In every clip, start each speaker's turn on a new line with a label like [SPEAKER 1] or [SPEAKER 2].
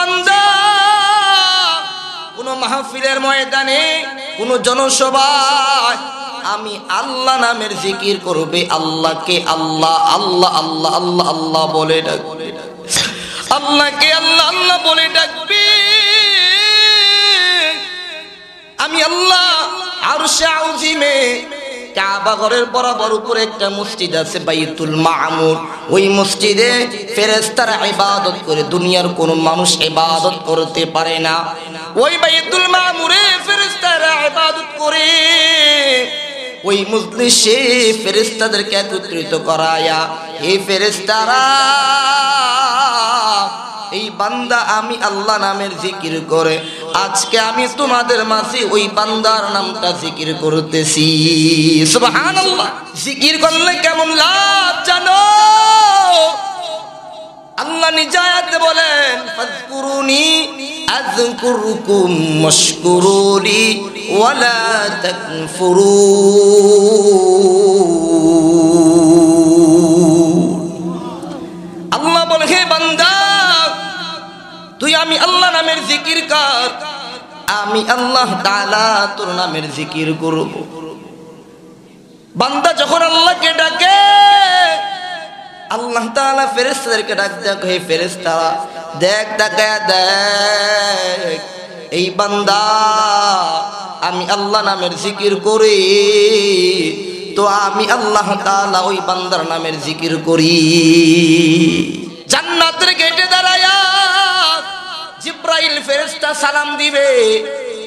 [SPEAKER 1] বান্দা কোন মাহফিলের ময়দানে কোন জনসভায় আমি আল্লাহ নামের জিকির করবে, আল্লাহকে আল্লাহ আল্লাহ আল্লাহ আল্লাহ আল্লাহ বলে ডাকবে, আল্লাহকে আল্লাহ আল্লাহ বলে ডাকবে, আমি আল্লাহ আরশে আযিমে কাবা ঘরের বরাবর উপরে একটা মসজিদ আছে বাইতুল মামুর, ওই মসজিদে ফেরেশতারা ইবাদত করে, দুনিয়ার কোন মানুষ ইবাদত করতে পারে না। ওই বাইতুল মামুরে ফেরেশতারা ইবাদত করে, ওই মজলিসে ফেরেশতাদেরকে একত্রিত করায়া এই ফেরেশতারা এই বান্দা আমি আল্লাহ নামের জিকির করে, আজকে আমি তোমাদের মাঝে ওই বান্দার নামটা জিকির করতেছি। সুবহানাল্লাহ। জিকির করলে কেমন লাভ জানো? আল্লাহ নিজে আয়াতে বলেন ফাযকুরুনি আযকুরুকুম ওয়াশকুরুলি ওয়ালা তাকফুরুন। আল্লাহ বলে হে বান্দা তুই আমি আল্লাহ নামের জিকির কর, আমি আল্লাহ তাআলা তোর নামের জিকির করব। বান্দা যখন আল্লাহকে ডাকে আল্লাহ তাআলা ফেরেশতাদেরকে ডাক দেয়, হে ফেরেশতারা দেখ তাকায়া দেখ এই বান্দা আমি আল্লাহ নামের জিকির করি, তো আমি আল্লাহ তাআলা ওই বান্দার নামের জিকির করি। জান্নাতের গেটে দাঁড়ায়া জিব্রাইল ফেরেশতা সালাম দিবে,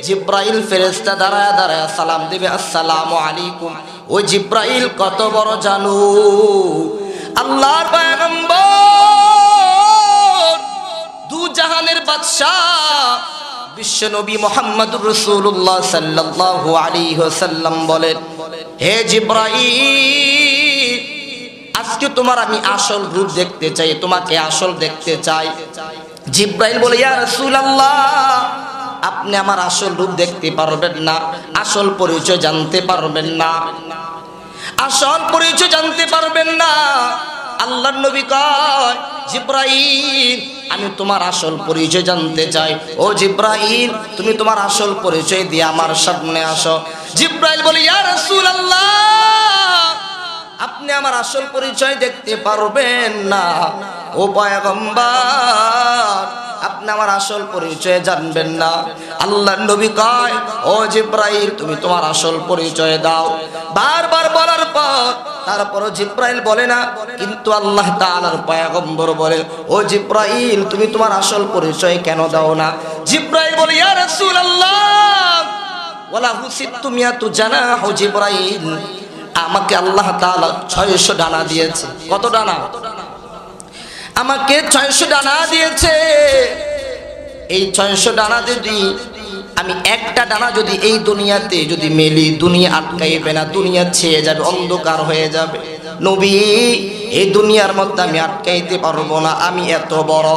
[SPEAKER 1] জিব্রাইল ফেরেশতা দাঁড়ায়া দাঁড়ায়া সালাম দিবে আসসালামু আলাইকুম। ওই জিব্রাইল কত বড় জানো, আল্লাহর পয়গম্বর দু জাহানের বাদশা বিশ্ব নবী মুহাম্মদুর রাসূলুল্লাহ সাল্লাল্লাহু আলাইহি ওয়াসাল্লাম বলেন, হে জিব্রাইল আজকে তোমার আমি আসল রূপ দেখতে চাই, তোমাকে আসল দেখতে চাই। জিব্রাইল বলে ইয়া রাসূলুল্লাহ আপনি আমার আসল রূপ দেখতে পারবেন না, আসল পরিচয় জানতে পারবেন না, আসল পরিচয় জানতে পারবেন না। আল্লাহর নবী কয় জিব্রাইল আমি তোমার আসল পরিচয় জানতে চাই, ও জিব্রাইল তুমি তোমার আসল পরিচয় দিয়ে আমার সামনে আসো। জিব্রাইল বলে ইয়া রাসূলুল্লাহ আপনি আমার আসল পরিচয় দেখতে পারবেন না, ও পয়গম্বর আপনি আমার আসল পরিচয় জানবেন না। আল্লাহর নবী কয় ও জিব্রাইল তুমি তোমার আসল পরিচয় দাও। বারবার বলার পর তারপরও জিব্রাইল বলে না, কিন্তু আল্লাহ তাআলার পয়গম্বর বলে ও জিব্রাইল তুমি তোমার আসল পরিচয় কেন দাও না? জিব্রাইল বলে ইয়া রাসূলুল্লাহ ওয়ালা হুসিতু মিয়াতু জানাহ। জিব্রাইল আমাকে আল্লাহ তাআলা 600 ডানা দিয়েছে। কত ডানা? আমাকে 600 ডানা দিয়েছে। এই 600 ডানা যদি আমি একটা ডানা যদি এই দুনিয়াতে যদি মেলি, দুনিয়া আটকাইবে না, দুনিয়া ছেয়ে যাবে, অন্ধকার হয়ে যাবে। নবী এই দুনিয়ার মধ্যে আমি আটকাইতে পারবো না, আমি এত বড়।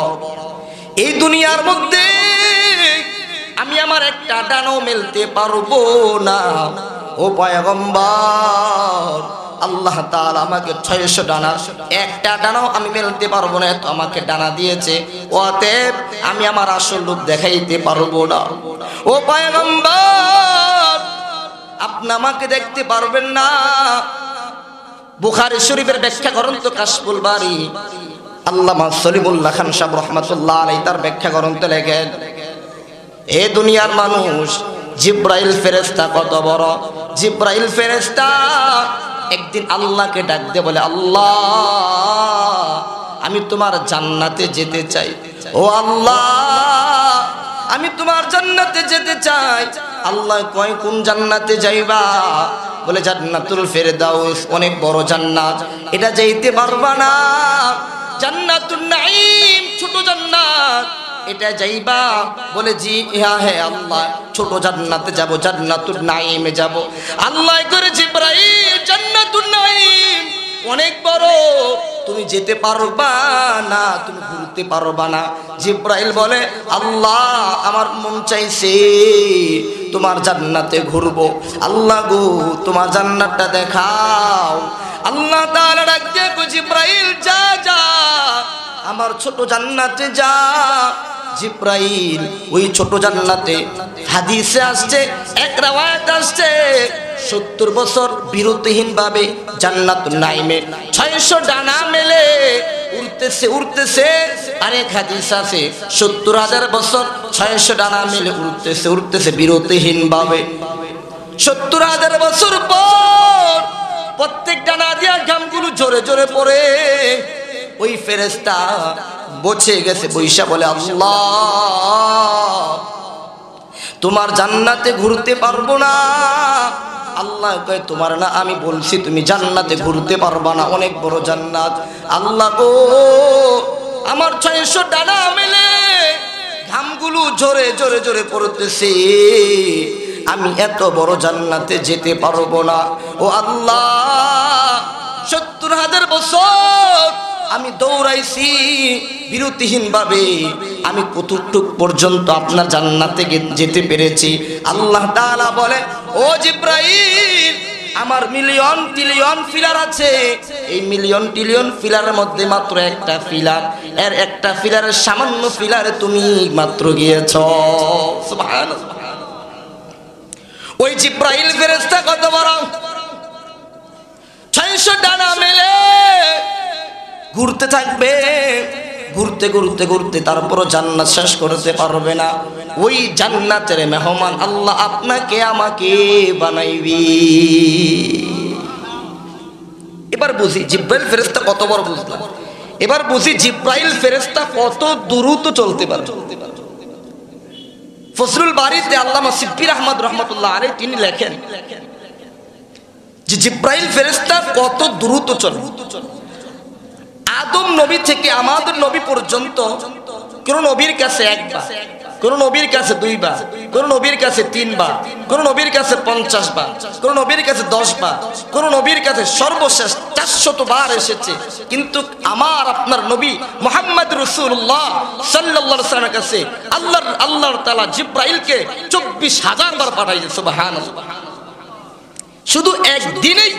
[SPEAKER 1] এই দুনিয়ার মধ্যে আমি আমার একটা ডানাও মেলতে পারবো না। ও পয়গম্বর আল্লাহ তাআলা আমাকে 600 ডানা, একটা ডানাও আমি মেলতে পারবো না, এত আমাকে ডানা দিয়েছে। অতএব আমি আমার আসল রূপ দেখাইতে পারবো না। ও পয়গম্বর আপনি আমাকে দেখতে পারবেন না। বুখারী শরীফের ব্যাখ্যা গ্রন্থ কাশফুল বারী আল্লামা সলিমুল্লাহ খান সাহেব রাহমাতুল্লাহ আলাইহি তার ব্যাখ্যা গ্রন্থে লেখেন, এ দুনিয়ার মানুষ জিব্রাইল ফেরেশতা কত বড়। জিব্রাইল ফেরেশতা একদিন আল্লাহকে ডাক দিয়ে বলে আল্লাহ আমি তোমার জান্নাতে যেতে চাই। ও আল্লাহ আমি তোমার জান্নাতে যেতে চাই। আল্লাহ কয় কোন জান্নাতে যাইবা? বলে জান্নাতুল ফেরদাউস, অনেক বড় জান্নাত, এটা যাইতে পারবা না। জান্নাতুন নাঈম ছোট জান্নাত, এটা যাইবা? বলে জি হ্যাঁ হ্যাঁ আল্লাহ ছোট জান্নাতে যাব, জান্নাতুন নাঈমে যাব। আল্লাহ করে জিব্রাইল জান্নাতুন নাঈম অনেক বড়, তুমি যেতে পারবা না, তুমি ঘুরতে পারবা না। জিব্রাইল বলে আল্লাহ আমার মন চাইছে তোমার জান্নাতে ঘুরবো। আল্লাহ গো তোমার জান্নাতটা দেখাও। আল্লাহ তাআলা ডাক দিয়ে কই জিব্রাইল যা যা আমার ছোট জান্নাতে যা। জিব্রাইল ওই ছোট জান্নাতে, হাদিসে আসছে, এক রাওয়ায়াত আসছে 70 বছর বিরতিহীন ভাবে জান্নাতুল নাইমে 600 ডানা মেলে উড়তেছে উড়তেছে। আরেক হাদিস আছে 70,000 বছর 600 ডানা মেলে উড়তেছে উড়তেছে বিরতিহীন ভাবে। 70,000 বছর পর প্রত্যেক ডানা দিয়া ঘামগুলো জোরে জোরে পড়ে। ওই ফেরেশতা বসে গেছে, বৈশা বলে, আল্লাহ তোমার জান্নাতে ঘুরতে পারবো না। আল্লাহ কয়, তোমার না আমি বলছি তুমি জান্নাতে ঘুরতে পারবা না, অনেক বড় জান্নাত। আল্লাহ গো, আমার 600 ডানা মেলে ঘামগুলো জোরে জোরে জোরে পড়তেছে, আমি এত বড় জান্নাতে যেতে পারবো না। ও আল্লাহ, 70,000 বছর আমি দৌড়াইছি বিরতিহীন ভাবে, আমি কতটুক পর্যন্ত আপনার জান্নাতে যেতে পেরেছি? আল্লাহ তাআলা বলে, ও জিব্রাইল, আমার মিলিয়ন ট্রিলিয়ন ফিলার আছে, এই মিলিয়ন ট্রিলিয়ন ফিলারের মধ্যে মাত্র একটা ফিলার, এর একটা ফিলারের সামান্য ফিলারে তুমি মাত্র গিয়েছ। সুবহানাল্লাহ। ওই জিব্রাইল ফেরেশতা কত বড়, 600 ডানা মেলে ঘুরতে থাকবে, ঘুরতে ঘুরতে ঘুরতে তারপরও জান্নাত শেষ করতে পারবে না। ওই জান্নাতের মেহমান আল্লাহ আপনাকে আমাকে বানাইবি। এবার বুঝি জিব্রাইল ফেরেশতা কত বড় বুঝলাম। এবার বুঝি জিব্রাইল ফেরেশতা কত দ্রুত চলতে পারে। ফজলুল বারীতে আল্লামা সিদ্দিক আহমদ রহমাতুল্লাহ আলাইহি তিনি লেখেন যে জিব্রাইল ফেরেশতা কত দ্রুত চলে। আদম নবী থেকে আমাদের নবী পর্যন্ত কোন নবীর কাছে একবার, কোন নবীর কাছে 2 বার, কোন নবীর কাছে 3 বার, কোন নবীর কাছে 50 বার, কোন নবীর কাছে 10 বার, কোন নবীর কাছে সর্বশেষ 400 বার এসেছে। কিন্তু আমার আপনার নবী মুহাম্মদ রাসূলুল্লাহ সাল্লাল্লাহু আলাইহি ওয়াসাল্লামের কাছে আল্লাহ তাআলা জিব্রাইলকে 24,000 বার পাঠাইছে। সুবহানাল্লাহ। শুধু একদিনেই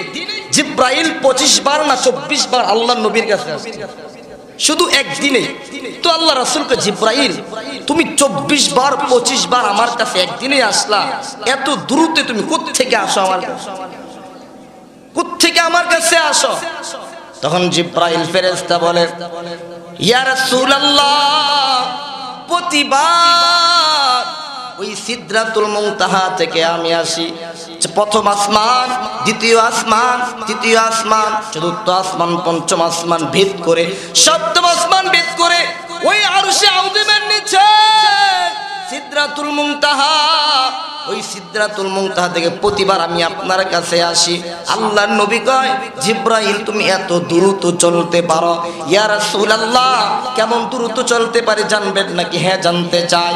[SPEAKER 1] জিব্রাইল 25 বার না 24 বার আল্লাহর নবীর কাছে আসছে, শুধু একদিনে। তো আল্লাহ রাসূলকে, জিব্রাইল তুমি 24 বার 25 বার আমার কাছে একদিনে আসলা, এত দ্রুত তুমি কোত্থেকে আসো আমার কাছে, কোত্থেকে আমার কাছে আসো? তখন জিব্রাইল ফেরেশতা বলে, ইয়া রাসূলুল্লাহ, প্রতিবার ওই সিদরাতুল মুনতাহা থেকে আমি আসি। প্রথম আসমান, দ্বিতীয় আসমান, তৃতীয় আসমান, চতুর্থ আসমান, পঞ্চম আসমান ভেদ করে, সপ্তম আসমান ভেদ করে ওই আরশে আযীমের নিচে সিদরাতুল মুনতাহা, ওই সিদরাতুল মুনতাহা থেকে প্রতিবার আমি আপনার কাছে আসি। আল্লাহর নবী কয়, জিব্রাইল তুমি এত দ্রুত চলতে পারো? ইয়া রাসূলুল্লাহ, কেমন দ্রুত চলতে পারি জানবেন নাকি? হ্যাঁ, জানতে চাই।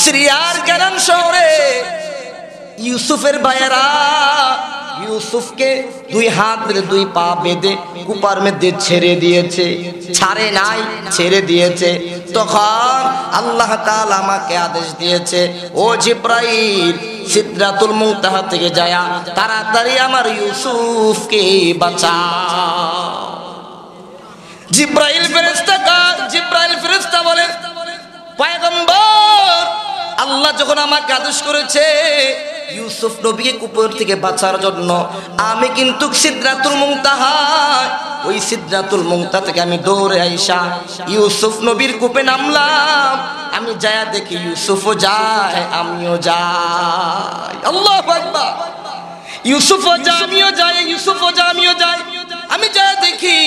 [SPEAKER 1] সিরিয়ার কেরান শহরে ইউসুফের ভাইয়েরা ইউসুফকে 2 হাত বেঁধে 2 পা বেঁধে কুপার মধ্যে ছেড়ে দিয়েছে, ছাড়ে নাই, ছেড়ে দিয়েছে। তখন আল্লাহ তাআলা আমাকে আদেশ দিয়েছে, ও জিব্রাইল, সিদরাতুল মুনতাহা থেকে যায়া তাড়াতাড়ি আমার ইউসুফকে বাঁচাও। জিব্রাইল ফেরেশতা বলে, পয়গম্বর, আল্লাহ যখন আমাকে আদেশ করেছে ইউসুফ নবীকে কুপুর থেকে বাঁচার জন্য, আমি কিন্তু সিদরাতুল মুনতাহা, ওই সিদরাতুল মুনতাহা থেকে আমি দৌড়ে আইসা ইউসুফ নবীর কূপে নামলাম। আমি যায়া দেখি ইউসুফও যায়, আমিও যাই। আল্লাহু আকবার। ইউসুফও যায়, আমিও যাই, ইউসুফও যায়, আমিও যাই। আমি যায়া দেখি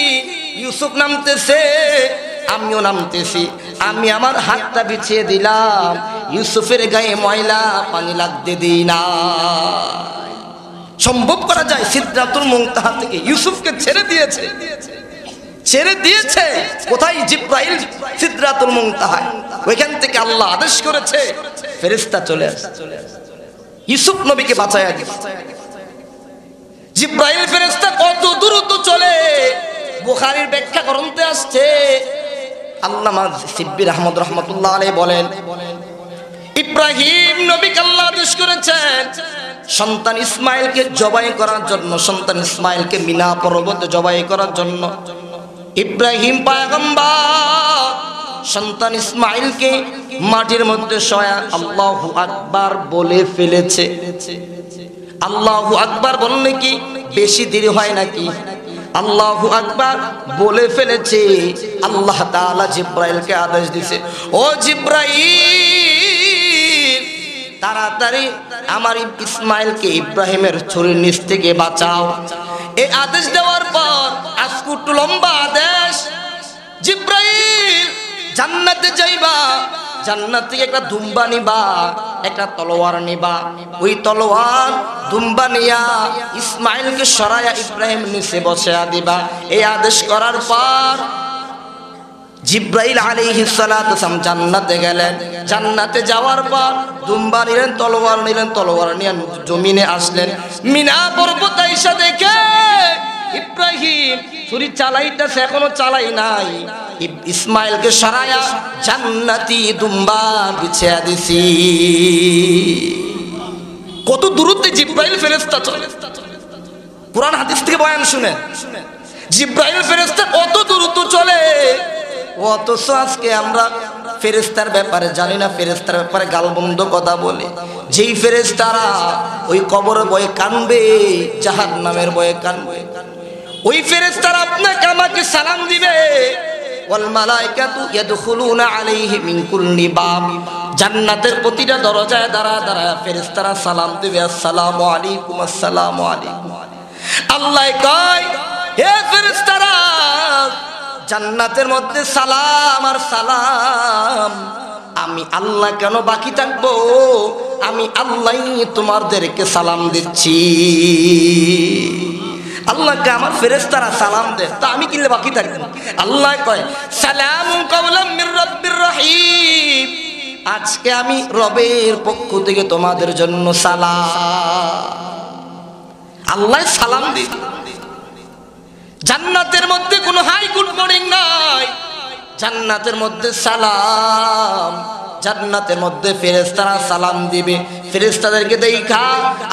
[SPEAKER 1] ইউসুফ নামতেছে, আমিও নামতেছি। আমি আমার হাতটা বিছিয়ে দিলাম, ইউসুফের গায়ে ময়লা পানি লাগতে দিই না। সম্ভব করা যায়? সিদরাতুল মুনতাহা থেকে ইউসুফকে ছেড়ে দিয়েছে, ছেড়ে দিয়েছে। কোথায়? জিব্রাইল সিদরাতুল মুনতাহা, ওইখান থেকে আল্লাহ আদেশ করেছে ফেরেশতা চলে আসে, ইউসুফ নবীকে বাঁচায়া দিয়েছে। জিব্রাইল ফেরেশতা কত দ্রুত চলে, বুখারীর ব্যাখ্যা গ্রন্থে আসছে। আল্লামা সিদ্দিক আহমদ রহমাতুল্লাহ আলাইহি বলেন, ইব্রাহিম নবীকে আল্লাহ আদেশ করেছেন সন্তান ইসমাইলকে জবাই করার জন্য, সন্তান ইসমাইলকে মিনা পর্বতে জবাই করার জন্য। ইব্রাহিম পয়গম্বর সন্তান ইসমাইলকে মাটির মধ্যে শোয়া আল্লাহু আকবার বলে ফেলেছে। আল্লাহু আকবার বললে কি বেশি দেরি হয় নাকি? আল্লাহু আকবার বলে ফেলেছে। আল্লাহ তাআলা জিব্রাইলকে আদেশ দিয়েছে, ও জিব্রাইল তাড়াতাড়ি আমার ইসমাইলকে ইব্রাহিমের ছুরির নিচ থেকে বাঁচাও। এই আদেশ দেওয়ার পর আজকে একটু লম্বা আদেশ, জিব্রাইল জান্নাতে যাইবা, জান্নাত থেকে একটা দুম্বা নিবা, একটা তলোয়ার নিবা, ওই তলোয়ার দুম্বা নিয়া ইসমাইলকে সরায়া ইব্রাহিম নিচে বসায়া দিবা। এই আদেশ করার পর জিব্রাইল আলাইহিস সালাতু ওয়াস সালাম জান্নাতে গেলেন। জান্নাতে যাওয়ার পর দুম্বা নিলেন, তলোয়ার নিলেন, তলোয়ার নিয়ে জমিনে আসলেন। মিনা পর্বত আইসা দেখে ইব্রাহিম ছুরি চালাইতেছে, এখনো চালাই নাই। ইসমাইলকে সরায়া জান্নাতি দুম্বা বিছিয়া দিছি। কত দূরত্বে জিব্রাইল ফেরেশতা চলে, কুরআন হাদিস থেকে বয়ান শুনে জিব্রাইল ফেরেশতা কত দূরত্ব চলে। অথচ আজকে আমরা ফেরেশতার ব্যাপারে জানি না, ফেরেশতার ব্যাপারে গালবন্ধ কথা বলে। যেই ফেরেশতারা ওই কবরের ভয়ে কানবে, জাহান্নামের ভয়ে কানবে, ওই ফেরেশতারা আপনাকে আমাকে সালাম দিবে। ওয়াল মালাইকাতু ইয়াদখুলুনা আলাইহি মিন কুল্লি বাব, জান্নাতের প্রতিটা দরজায় দাঁড়ায় দাঁড়ায় ফেরেশতারা সালাম দিবে, আসসালামু আলাইকুম, আসসালামু আলাইকুম। আল্লাহ কয়, হে ফেরেশতারা জান্নাতের মধ্যে সালাম আর সালাম, আমি আল্লাহ কেন বাকি থাকবো? আমি আল্লাহই তোমাদেরকে সালাম দিচ্ছি। আল্লাহকে আমার ফেরেশতারা সালাম দেয়, তা আমি কিলে বাকি থাকবো? আল্লাহ কয়, সালামুন কাওলাম মির রাব্বির রহিম, আজকে আমি রবের পক্ষ থেকে তোমাদের জন্য সালাম। আল্লাহ সালাম দিই। জান্নাতের মধ্যে কোনো হাই গুড মর্নিং নাই, জান্নাতের মধ্যে সালাম। জান্নাতের মধ্যে ফেরেশতারা সালাম দিবে, ফেরেশতাদেরকে দেখা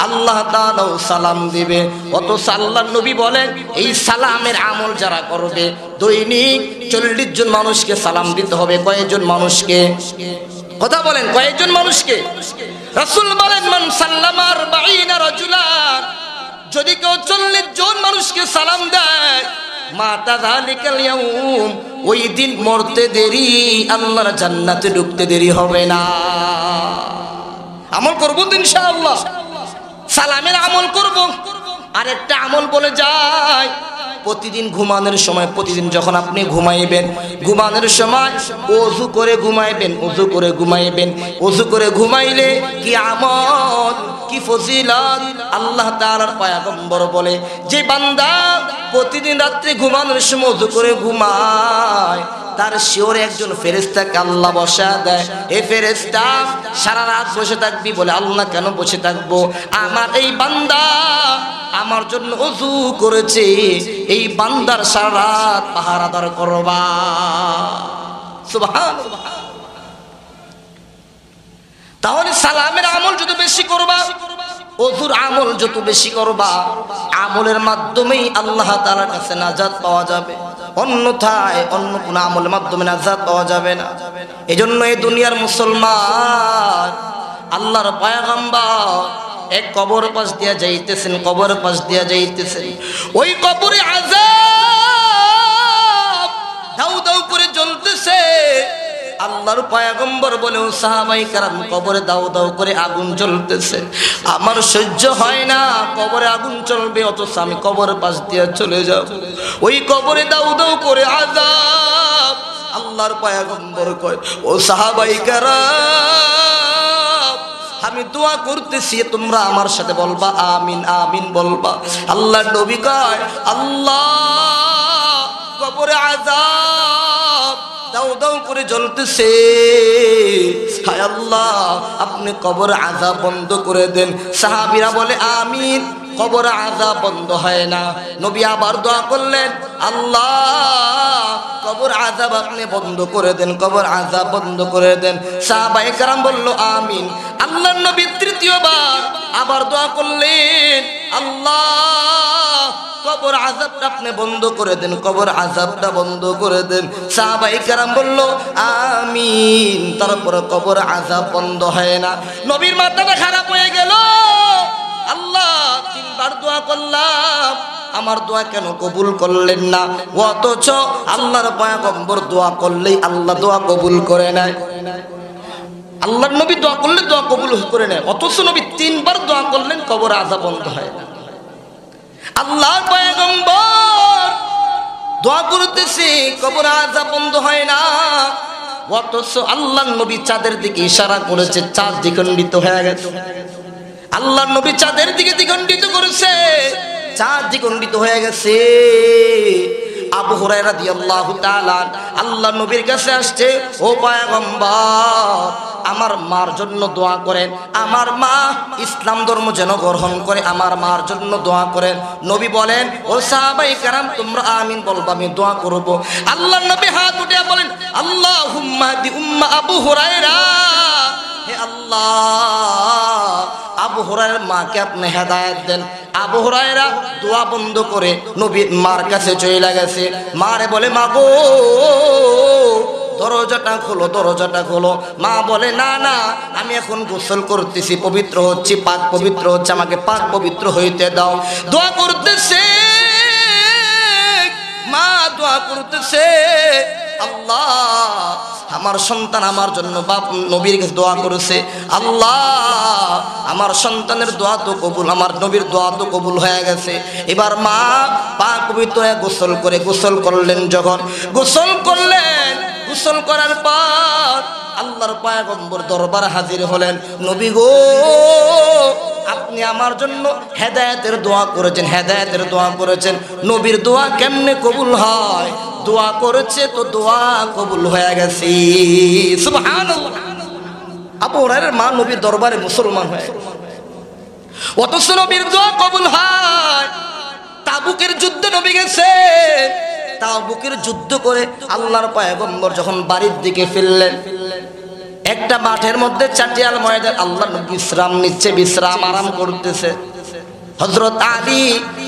[SPEAKER 1] আল্লাহ তাআলাও সালাম দিবে। অথচ আল্লাহর নবী বলেন, এই সালামের আমল যারা করবে দৈনিক 40 জন মানুষকে সালাম দিতে হবে। কয়েকজন মানুষকে? কথা বলেন, কয়েকজন মানুষকে? রাসূল বলেন, মান সাল্লামা 40 রাজুলান, যদি কেউ 40 জন মানুষকে সালাম দেয়, মাতা যালিকাল ইয়াউম, ওই দিন মরতে দেরি, আল্লাহর জান্নাতে ঢুকতে দেরি হবে না। আমল করব তো ইনশাআল্লাহ, সালামের আমল করব। আরেকটা আমল বলে যায়, প্রতিদিন ঘুমানোর সময়, প্রতিদিন যখন আপনি ঘুমাইবেন, ঘুমানোর সময় ওযু করে ঘুমাইবেন, ওযু করে ঘুমাইবেন। ওযু করে ঘুমাইলে কি আমল, কি ফজিলত! আল্লাহ তাআলার পয়গম্বর বলে, যে বান্দা প্রতিদিন রাত্রে ঘুমানোর সময় ওযু করে ঘুমায়, তার শিওরে একজন ফেরেশতাকে আল্লাহ বসা দেয়। এই ফেরেশতা সারা রাত বসে থাকবি। বলে, আল্লাহ কেন বসে থাকবো? আমার এই বান্দা আমার জন্য ওযু করেছে, এই বান্দার সারা রাত পাহারাদার করবা। সুবহানাল্লাহ। তাহলে সালামের আমল যত বেশি করবা, ওযুর আমল যত বেশি করবা, আমলের মাধ্যমেই আল্লাহ তাআলার কাছে নাজাত পাওয়া যাবে। অন্যথায় অন্য কোন আমলের মাধ্যমে নাজাত পাওয়া যাবে না। এজন্য এই দুনিয়ার মুসলমান, আল্লাহর পয়গম্বর এক কবর পাশ দিয়া যাইতেছেন, কবর পাশ দিয়া যাইতেছেন, ওই কবরে আযাব দাউ দাউ করে জ্বলতেছে। আল্লাহর পয়গম্বর বলে, ও সাহাবায়ে কেরাম, কবরে দাউ দাউ করে আগুন জ্বলতেছে, আমার সহ্য হয় না, কবরে আগুন জ্বলবে, অথচ আমি কবর পাশ দিয়ে চলে যাব। ওই কবরে দাউ দাউ করে আযাব। আল্লাহর পয়গম্বর কয়, ও সাহাবায়ে কেরাম, আমি দোয়া করতেছি, তোমরা আমার সাথে বলবা আমিন, আমিন বলবা। আল্লাহর নবী কয়, আল্লাহ, কবরে আযাব দাউ দাউ করে জ্বলতেছে, হায় আল্লাহ, আপনি কবর আযাব বন্ধ করে দেন। সাহাবীরা বলে আমিন। কবর আযাব বন্ধ হয় না। নবী আবার দোয়া করলেন, আল্লাহ, কবর আযাব আপনি বন্ধ করে দেন, কবর আযাব বন্ধ করে দেন। সাহাবায়ে কেরাম বলল আমিন। আল্লাহর নবী তৃতীয়বার আবার দোয়া করলেন, আল্লাহ, কবর আযাবটা আপনি বন্ধ করে দেন, কবর আযাবটা বন্ধ করে দেন। সাহাবায়ে কেরাম বলল আমিন। তারপরে কবর আযাব বন্ধ হয় না। নবীর মাথাটা খারাপ হয়ে গেল। আল্লাহ তিনবার দোয়া করলাম, আমার দোয়া কেন কবুল করলেন না? অথচ আল্লাহর পয়গম্বর দোয়া করলেই আল্লাহ দোয়া কবুল করে নেয়। আল্লাহর নবী দোয়া করলে দোয়া কবুল করে নেয়, অথচ নবী তিনবার দোয়া করলেন কবর আযাব বন্ধ হয় না। আল্লাহর পয়গম্বর দোয়া করতেছে কবর আযাব বন্ধ হয় না, অথচ আল্লাহর নবী চাঁদের দিকে ইশারা করেছে, চাঁদ দ্বিখণ্ডিত হয়ে গেছে। আল্লাহর নবী চাঁদের দিকে দ্বিখণ্ডিত করেছে, চাঁদ দ্বিখণ্ডিত হয়ে গেছে। আবু হুরায়রা রাদিয়াল্লাহু তাআলা আল্লাহর নবীর কাছে আসছে, ও পয়গম্বর আমার মার জন্য দোয়া করেন, আমার মা ইসলাম ধর্ম যেন গ্রহণ করে, আমার মার জন্য দোয়া করেন। নবী বলেন ও সাহাবায়ে কেরাম তোমরা আমিন বলবা, আমি দোয়া করব। আল্লাহর নবী হাত উঠিয়ে বলেন আল্লাহুম্মা দি উম্মা আবু হুরায়রা, হে আল্লাহ আবু হুরায়রার মাকে আপনি হেদায়েত দেন। আবু হুরায়রা দোয়া বন্ধ করে নবী মার কাছে চলে গেছে। মারে বলে মা গো দরজাটা খোলো, দরজাটা খোলো। মা বলে না না আমি এখন গোসল করতেছি, পবিত্র হচ্ছি, পাক পবিত্র হচ্ছে, আমাকে পাক পবিত্র হইতে দাও। দোয়া করতেছে মা, দোয়া করতেছে আল্লাহ আমার সন্তান আমার জন্য বাপ নবীর কাছে দোয়া করেছে, আল্লাহ আমার সন্তানের দোয়া তো কবুল, আমার নবীর দোয়া তো কবুল হয়ে গেছে। এবার মা পাক পবিত্র হয়ে গোসল করে, গোসল করলেন যখন, গোসল করলেন, গোসল করার পর আল্লাহর পয়গম্বর দরবার হাজির হলেন। নবী গো আপনি আমার জন্য হেদায়েতের দোয়া করেছেন, হেদায়েতের দোয়া করেছেন। নবীর দোয়া কেমনে কবুল হয়? দোয়া করেছে তো দোয়া কবুল হয়ে গেছে। সুবহানাল্লাহ। আবু হুরায়রার মা নবীর দরবারে মুসলমান হয়ে গেছে, অথচ নবীর দোয়া কবুল হয়। তাবুকের যুদ্ধে নবী গেছে, তাবুকের যুদ্ধ করে আল্লাহর পয়গম্বর যখন বাড়ির দিকে ফিরলেন, একটা মাঠের মধ্যে চাটিয়াল ময়দান, আল্লাহ নবী বিশ্রাম নিচ্ছে, বিশ্রাম আরাম করতেছে। হযরত আলী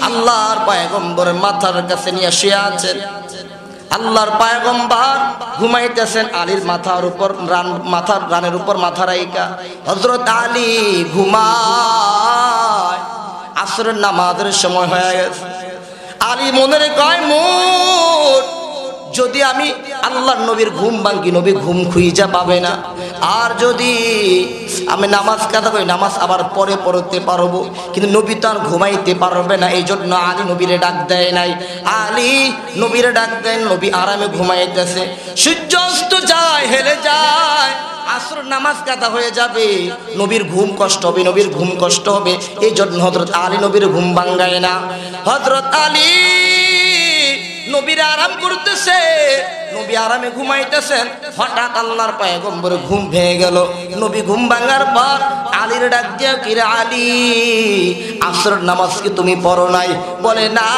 [SPEAKER 1] আল্লাহর পয়গম্বরের মাথার কাছে নিয়ে শুয়ে আছেন। আল্লাহর পয়গম্বর ঘুমাইতেছেন, আলীর মাথার উপর মাথার রানের উপর মাথা রাইকা হযরত আলী ঘুমায়। আসরের নামাজের সময় হয়ে গেছে। আলী মনের কয় মোট যদি আমি আল্লাহর নবীর ঘুম ভাঙ্গি, নবী ঘুম খুঁজা পাবে না। আর যদি আমি নামাজ কাদা করি, নামাজ আবার পরে পড়তে পারবো, কিন্তু নবী তো আর ঘুমাইতে পারবে না। এই জন্য আলী নবীরে ডাক দেয় নাই। আলী নবীরে ডাক দেন, নবী আরামে ঘুমাইতেছে। সূর্য অস্ত যায়, হেলে যায়, আসর নামাজ কাদা হয়ে যাবে, নবীর ঘুম কষ্ট হবে, নবীর ঘুম কষ্ট হবে। এই জন্য হযরত আলী নবীর ঘুম ভাঙ্গায় না। হযরত আলী নবীর আরাম করতেছে, নবী আরামে ঘুমাইতেছেন। হঠাৎ আল্লাহর পয়গম্বর ঘুম ভেঙে গেল। নবী ঘুম ভাঙার পর আলীর ডাক দিয়ে, কিরে আলী আসর নামাজ কি তুমি পড়ো নাই? বলে না।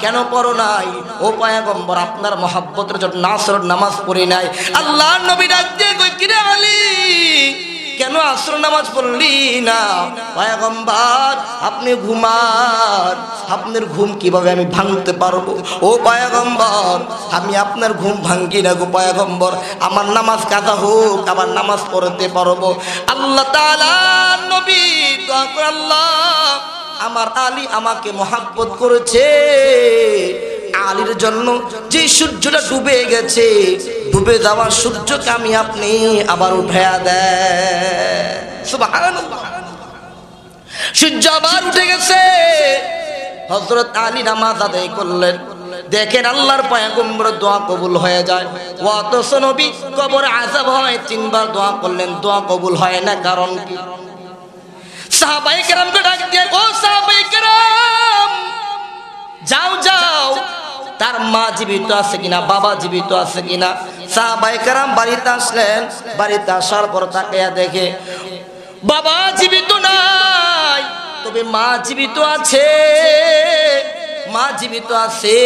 [SPEAKER 1] কেন পড়ো নাই? ও পয়গম্বর আপনার মহব্বতের জন্য আসর নামাজ পড়ি নাই। আল্লাহর নবী ডাক দিয়ে কই, কিরে আলী কেন আসর নামাজ পড়লি না? পয়গম্বর আপনি ঘুমান, আপনার ঘুম কিভাবে আমি ভাঙতে পারবো? ও পয়গম্বর আমি আপনার ঘুম ভাঙ্গি না গো পয়গম্বর, আমার নামাজ কাজা হোক, আবার নামাজ পড়তে পারবো। আল্লাহ তাআলা নবী দোয়া করে, আল্লাহ আমার আলী আমাকে মহব্বত করেছে, আলীর জন্য যে সূর্যটা ডুবে গেছে, ডুবে যাওয়া সূর্যকে আমি আপনি আবার উঠায়া দেন। সুবহানাল্লাহ। সূর্য আবার উঠে গেছে। হযরত আলী নামাজ আদায় করলেন। দেখেন আল্লাহর পয়গম্বর দোয়া কবুল হয়ে যায়, অথচ নবী কবর আযাব হয়। তিনবার দোয়া করলেন, দোয়া কবুল হয় না। কারণ কি? সাহাবায়ে কেরামকে ডাক দিয়ে, ও সাহাবায়ে কেরাম যাও যাও, তার মা জীবিত আছে কিনা, বাবা জীবিত আছে কিনা। সাহাবায়ে কেরাম বাড়িতে আসলেন। বাড়িতে আসার পর তাকিয়া দেখে বাবা জীবিত নাই, তবে মা জীবিত আছে, মা জীবিত আছে।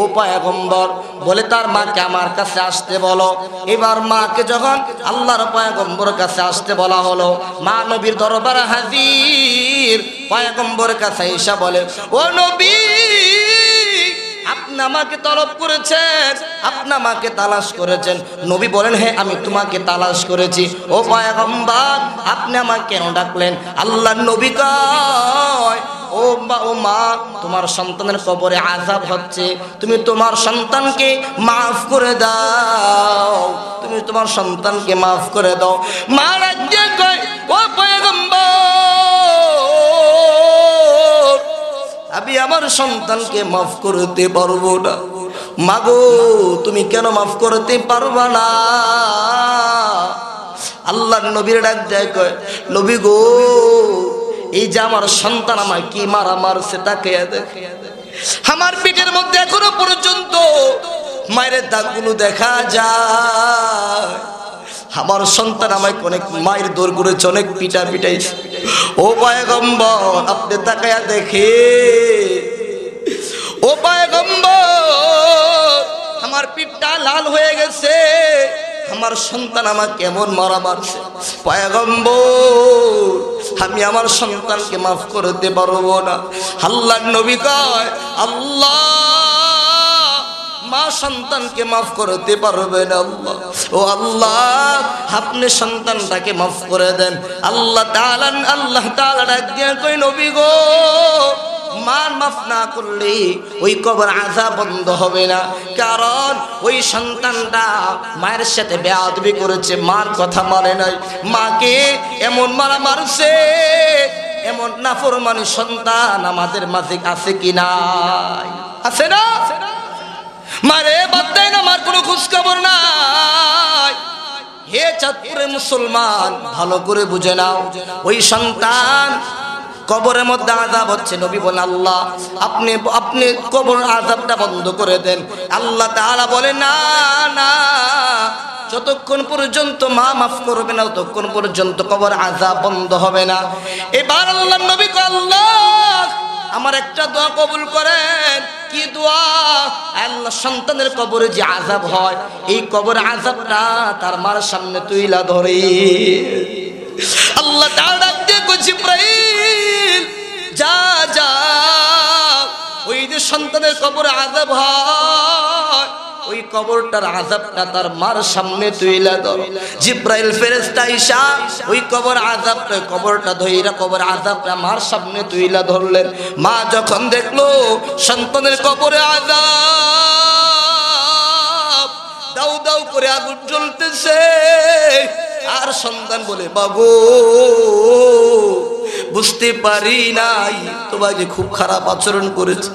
[SPEAKER 1] ও পয়গম্বর বলে তার মাকে আমার কাছে আসতে বলো। এবার মাকে যখন আল্লাহর পয়গম্বরের কাছে আসতে বলা হলো, মা নবীর দরবারে হাজির। পয়গম্বরের কাছে এসে বলে, ও নবী, আপনি আমাকে তলব করেছেন, আপনি আমাকে তালাশ করেছেন। নবী বলেন, হ্যাঁ আমি তোমাকে তালাশ করেছি। ও পয়গম্বর, আপনি আমাকে কেন ডাকলেন? আল্লাহর নবী কয়, ও মা, তোমার সন্তানের কবরে আযাব হচ্ছে, তুমি তোমার সন্তানকে মাফ করে দাও, তুমি তোমার সন্তানকে মাফ করে দাও। মা রাজ্যে কয়, ও পয়গম্বর, আমি আমার সন্তানকে মাফ করতে পারবো না। মাগো, তুমি কেন মাফ করতে পারবা না? আল্লাহর নবীর ডাক দেয়, কয়, নবী গো, এই যে আমার সন্তান আমায় কি মারা মারছে তাকে দেখে, আমার পিঠের মধ্যে এখনো পর্যন্ত মায়ের দাগগুলো দেখা যায়। আমার সন্তান আমায় অনেক মায়ের দৌড় করেছে, অনেক পিটা পিটাইছে। ও পয়গম্বর, আপনি তাকায়া দেখে, ও পয়গম্বর, আমার পিঠটা লাল হয়ে গেছে, আমার সন্তান আমাকে কেমন মারা মারছে। পয়গম্বর, আমি আমার সন্তানকে মাফ করতে পারবো না। আল্লাহর নবী কয়, আল্লাহ মা সন্তানকে মাফ করতে পারবে না। আল্লাহ, ও আল্লাহ, আপনি সন্তানটাকে মাফ করে দেন। আল্লাহ তাআলা ডাক দিয়ে কই, নবী গো, মান মাফ না করলে ওই কবর আযাব বন্ধ হবে না। কারণ ওই সন্তানটা মায়ের সাথে বেয়াদবি করেছে, মার কথা মানে নাই, মাকে এমন মারা মারছে। এমন নাফরমানি সন্তান আমাদের মাঝে আছে কি নাই? আছে না? মারে বাদ দেয় না, মার কোনো খোঁজ খবর নাই। হে চাঁদপুরের মুসলমান, ভালো করে বুঝে নাও, ওই সন্তান কবরের মধ্যে আযাব হচ্ছে। নবী বলেন, আল্লাহ আপনি কবর আযাবটা বন্ধ করে দেন। আল্লাহ তাআলা বলে, না না, যতক্ষণ পর্যন্ত মা মাফ করবে না ততক্ষণ পর্যন্ত কবর আযাব বন্ধ হবে না। এবার আল্লাহর নবী কয়, আল্লাহ আমার একটা দোয়া কবুল করেন। কি দোয়া? আল্লাহ, সন্তানের কবরে যে আযাব হয়, এই কবর আযাবটা তার মার সামনে তুইলা ধরে। আল্লাহ তাআলা ডাক দিয়ে কই, জিবরাইল যা যা, ওই যে সন্তানের কবরে আযাব হয়, ওই কবরটার আযাবটা তার মার সামনে তুইলা ধরো। জিবরাইল ফেরেশতা আইসা ওই কবরটা ধইরা কবর আযাবটা মার সামনে তুইলা ধরলেন। মা যখন দেখলো সন্তানের কবরে আযাব, দাউ দাউ করে আগুন জ্বলতেছে, আর সন্তান বলে, বাবু বুঝতে পারি নাই তোমাকে খুব খারাপ আচরণ করেছে,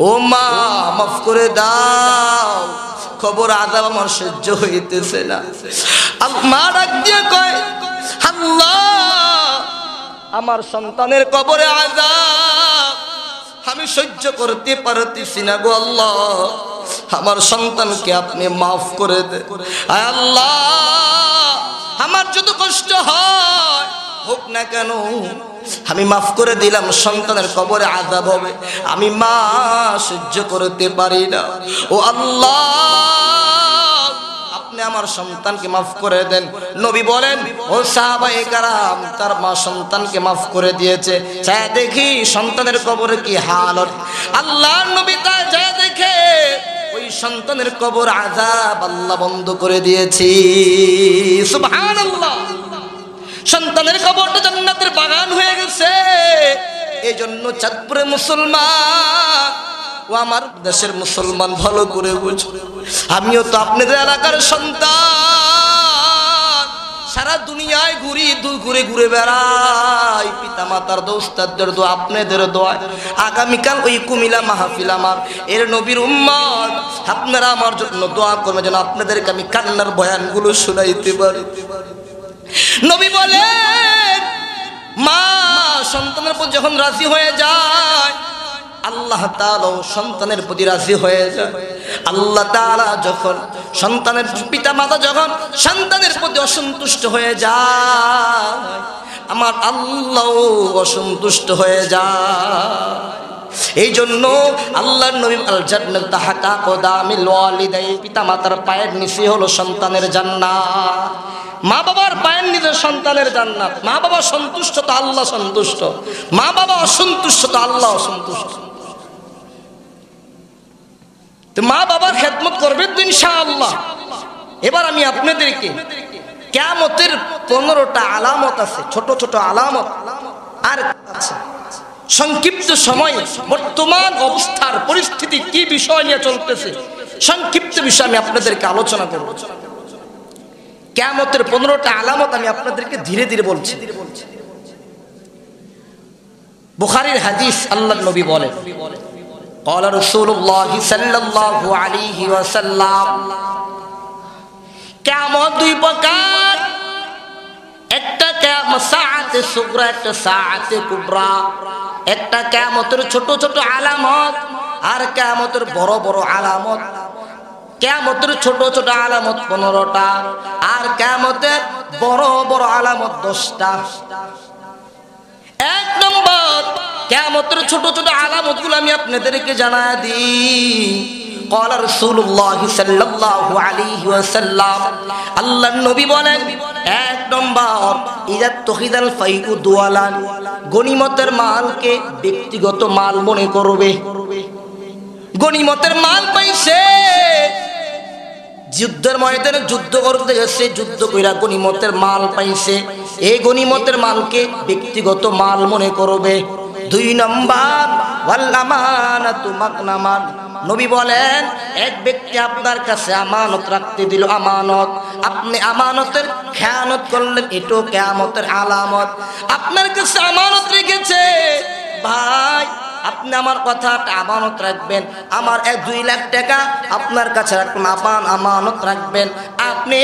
[SPEAKER 1] ও মা মাফ করে দাও, কবর আযাব আমার সহ্য হইতেছে না। মা ডাক দিয়ে কয়, আল্লাহ আমার সন্তানের কবরে আযাব আমি সহ্য করতে পারতেছি না গো আল্লাহ, আমার সন্তানকে আপনি মাফ করে দেন। আয় আল্লাহ, আমার যত কষ্ট হয় হোক না কেন, আমি মাফ করে দিলাম, সন্তানের কবরে আযাব হবে, আমি মা সহ্য করতে পারি না। ও আল্লাহ, আপনি আমার সন্তানকে মাফ করে দেন। নবী বলেন, ও সাহাবায়ে কেরাম, তার মা সন্তানকে মাফ করে দিয়েছে, চাই দেখি সন্তানের কবরে কি হালত। আল্লাহর নবী তা যা দেখে ওই সন্তানের কবর আযাব আল্লাহ বন্ধ করে দিয়েছি। সুবহানাল্লাহ, সন্তানের কবরটা জান্নাতের বাগান হয়ে গেছে। এই জন্য চাঁদপুরের মুসলমান ও আমার দেশের মুসলমান, ভালো করে বুঝো, আমিও তো আপনাদের এলাকার সন্তান, সারা দুনিয়ায় ঘুরে ঘুরে বেড়াই, পিতা মাতার দোস্তাদের দোয়া, আপনাদের দোয়া। আগামীকাল ওই কুমিল্লা মাহফিল আমার, এর নবীর উম্মত, আপনারা আমার জন্য দোয়া করবেন যেন আপনাদেরকে আমি কান্নার বয়ানগুলো শোনাইতে পারি। নবী বলেন, মা সন্তানের প্রতি যখন রাজি হয়ে যায়, আল্লাহ তাআলা সন্তানের প্রতি রাজি হয়ে যায়। আল্লাহ তাআলা যখন সন্তানের পিতা মাতা যখন সন্তানের প্রতি অসন্তুষ্ট হয়ে যায়, আমার আল্লাহ অসন্তুষ্ট হয়ে যায়। এই জন্য আল্লাহর নবী আল জান্নাত তাহাতা কদামিল ওয়ালিদাই, পিতা মাতার পায়ের নিচে হলো সন্তানের জান্নাত। মা বাবার পায়ের নিচে সন্তানের জান্নাত। মা বাবা সন্তুষ্ট তো আল্লাহ সন্তুষ্ট, মা বাবা অসন্তুষ্ট তো আল্লাহ অসন্তুষ্ট। তো মা বাবার খেদমত করবেন তো ইনশাআল্লাহ। এবার আমি আপনাদেরকে কিয়ামতের 15টা আলামত আছে, ছোট ছোট আলামত আর আছে। সংক্ষিপ্ত সময়ে বর্তমান অবস্থার পরিস্থিতি কি বিষয় নিয়ে চলতেছে, সংক্ষিপ্ত বিষয় আমি আপনাদেরকে আলোচনা করব। কিয়ামতের 15টা আলামত আমি আপনাদেরকে ধীরে ধীরে বলছি। বুখারীর হাদিস, আল্লাহর নবী বলেন, قال رسول الله صلى الله عليه وسلم, কিয়ামত দুই প্রকার, একটা কিয়ামত সাআতে সুগরা, একটা সাআতে কুবরা। একটা কিয়ামতের ছোট ছোট আলামত আর কিয়ামতের বড় বড় আলামত। কিয়ামতের ছোট ছোট আলামত 15টা আর কিয়ামতের বড় বড় আলামত 10টা। এক নম্বর, কিয়ামতের ছোট ছোট আলামতগুলো আমি আপনাদেরকে জানায় দিই। قال رسول الله صلى الله عليه وسلم, আল্লাহর নবী বলেন, এক নম্বর, ইযা তুখিদাল ফাইউ দুয়ালান, গনিমতের মালকে ব্যক্তিগত মাল মনে করবে। গনিমতের মাল পাইছে, যুদ্ধের ময়দানে যুদ্ধ করতে গেছে, যুদ্ধ কইরা গনিমতের মাল পাইছে, এই গনিমতের মালকে ব্যক্তিগত মাল মনে করবে। দুই নম্বর, ওয়াল আমানাতু মাগনামান, নবী বলেন, এক ব্যক্তি আপনার কাছে আমানত রাখতে দিল, আমানত, আপনি আমানতের খেয়ানত করলেন, এটাও কিয়ামতের আলামত। আপনার কাছে আমানত রেখেছে, ভাই আপনি আমার কথাটা আমানত রাখবেন, আমার 2 লাখ টাকা আপনার কাছে রাখবেন, আমানত রাখবেন, আপনি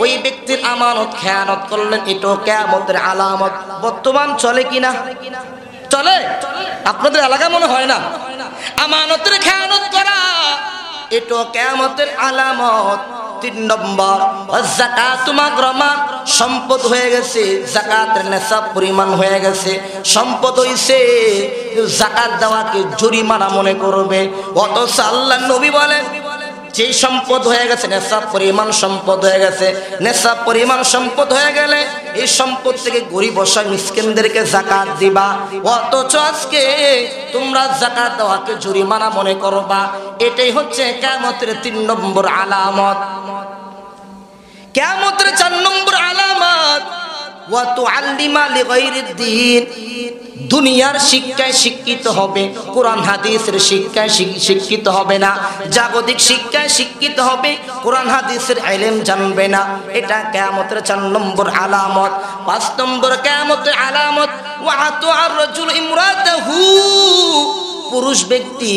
[SPEAKER 1] ওই ব্যক্তির আমানত খেয়ানত করলেন, এটাও কিয়ামতের আলামত। বর্তমান চলে কিনা? চলে? আপনাদের এলাকা মনে হয় না? আমানতের খেয়ানত করা এটাও কিয়ামতের আলামত। 3 নম্বর, যাকাতু মাগরামা, সম্পদ হয়ে গেছে, যাকাতের নিসাব পরিমাণ হয়ে গেছে, সম্পদ হইছে, যাকাত দেওয়াকে জরিমানা মনে করবে। অথচ আল্লাহর নবী বলেন, যে সম্পদ হয়ে গেছে, নেশাব পরিমাণ সম্পদ হয়ে গেছে, নেশাব পরিমাণ সম্পদ হয়ে গেলে এই সম্পদ থেকে গরিব অসহায় মিসকিনদেরকে যাকাত দিবা। অথচ আজকে তোমরা যাকাত দেওয়াকে জরিমানা মনে করবা। এটাই হচ্ছে কিয়ামতের 3 নম্বর আলামত। কিয়ামতের 4 নম্বর আলামত, ওয়া তুআল্লিমা লিগাইরিদ দ্বীন, দুনিয়ার শিক্ষায় শিক্ষিত হবে, কোরআন হাদিসের শিক্ষায় শিক্ষিত হবে না, জাগতিক শিক্ষায় শিক্ষিত হবে, কোরআন হাদিসের ইলম জানবে না। এটা কিয়ামতের 4 নম্বর আলামত। 5 নম্বর কিয়ামতের আলামত, ওয়া আতুআর রাজুল ইমরাতাহু, পুরুষ ব্যক্তি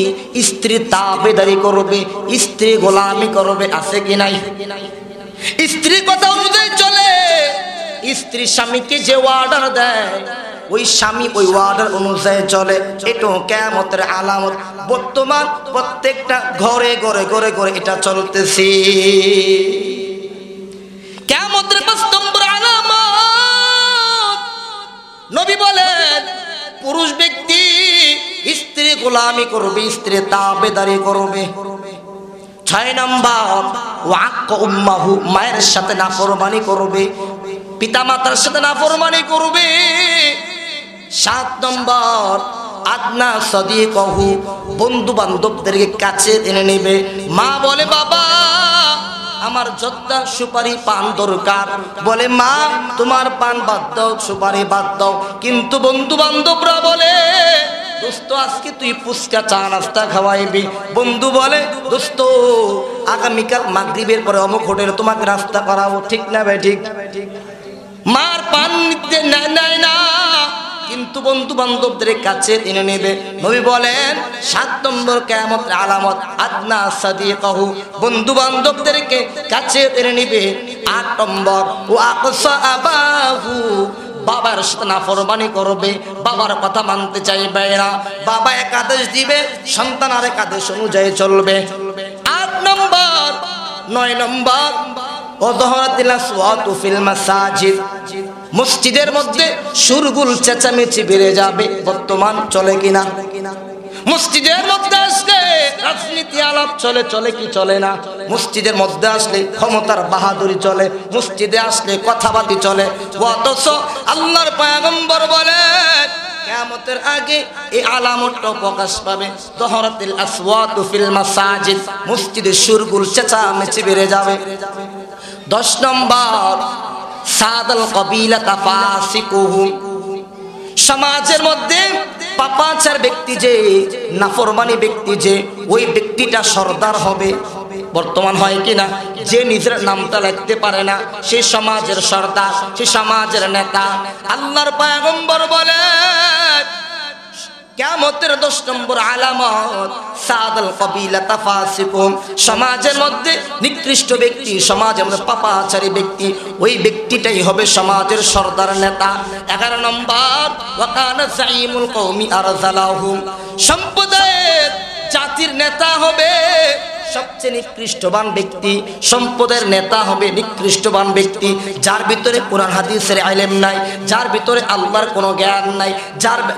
[SPEAKER 1] স্ত্রী তাবেদারি করবে, স্ত্রী গোলামি করবে। আছে কি নাই? স্ত্রী কথা অনুযায়ী চলে, স্ত্রী স্বামীকে যে অর্ডার দেয় ওই স্বামী ওই অর্ডার অনুযায়ী চলে। এটা কিয়ামতের আলামত। বর্তমান প্রত্যেকটা ঘরে ঘরে ঘরে ঘরে এটা চলতেছে। কিয়ামতের 5 নম্বর আলামত, নবী বলেন, পুরুষ ব্যক্তি স্ত্রী গোলামি করবে, স্ত্রী তাবেদারি করবে। 6 নম্বর, ওয়াক্ক উম্মাহু, মায়ের সাথে নাফরমানি করবে, পিতা মাতার সাথে নাফরমানি করবে। 7 নম্বর, আদনা সাদিকাহু, বন্ধু বান্ধবদেরকে কাছে এনে নেবে। মা বলে, বাবা আমার জর্দা সুপারি পান দরকার, বলে মা তোমার পান বাদ দাও, সুপারি বাদ দাও। কিন্তু বন্ধু বান্ধবরা বলে, দোস্ত আজকে তুই ফুচকা চা নাস্তা খাওয়াইবি। বন্ধু বলে, দোস্ত আগামীকাল মাগরিবের পরে অমুক হোটেলে তোমাকে নাস্তা করাবো। ঠিক না ভাই? ঠিক। মার পান নিতে নেয় না, কিন্তু বন্ধু বান্ধবদের কাছে এনে নেবে। নবী বলেন 7 নম্বর কিয়ামতের আলামত, আদনা সাদিকাহু, বন্ধু বান্ধবদেরকে কাছে এনে নেবে। 8 নম্বর, ওয়া আকসা আবাহু, বাবার সাথে নাফরমানি করবে, বাবার কথা মানতে চাইবে না। বাবা এক আদেশ দিবে, সন্তান আরেক আদেশ অনুযায়ী চলবে। 8 নম্বর। 9 নম্বর, ওয়াযহারাতিল আসওয়াতু ফিল মাসাজিদ, মসজিদের মধ্যে সুরগুল চেঁচামেচি বেড়ে যাবে। বর্তমান চলে কিনা? মসজিদের মধ্যে আসলে রাজনীতি আলাপ চলে, চলে কি চলে না? মসজিদের মধ্যে আসলে ক্ষমতার বাহাদুরি চলে, মসজিদে আসলে কথাবার্তা চলে। অথচ আল্লাহর পয়গম্বর বলেন কিয়ামতের আগে এই আলামতটা প্রকাশ পাবে। যহরাতিল আসওয়াতু ফিল মাসাজিদ, মসজিদে সুরগুল চেঁচামেচি বেড়ে যাবে। 10 নম্বর সাদাল কবিলা তাফাসিকুহুম, সমাজের মধ্যে পাপাচার ব্যক্তি যে, নাফরমানি ব্যক্তি যে, ওই ব্যক্তিটা সরদার হবে। বর্তমান হয় কি না? যে নিজের নামটা লিখতে পারে না সে সমাজের সরদার, সে সমাজের নেতা। আল্লাহর পয়গম্বর বলেন কিয়ামতের 10 নম্বর আলামত সাদাল কবিলা তাফাসিকুম, সমাজের মধ্যে নিকৃষ্ট ব্যক্তি, সমাজের মধ্যে পাপাচারী ব্যক্তি, ওই ব্যক্তিটাই হবে সমাজের সরদার নেতা। 11 নম্বর ওয়াকানা যাইমুল কওমি আরযালাহুম, সম্প্রদায়ের জাতির নেতা হবে সবচেয়ে নিকৃষ্টবান ব্যক্তি, সম্পদের নেতা হবে নিকৃষ্টবান ব্যক্তি, যার ভিতরে কোরআন হাদিসের ইলম নাই, যার ভিতরে আল্লাহর কোনো জ্ঞান নাই,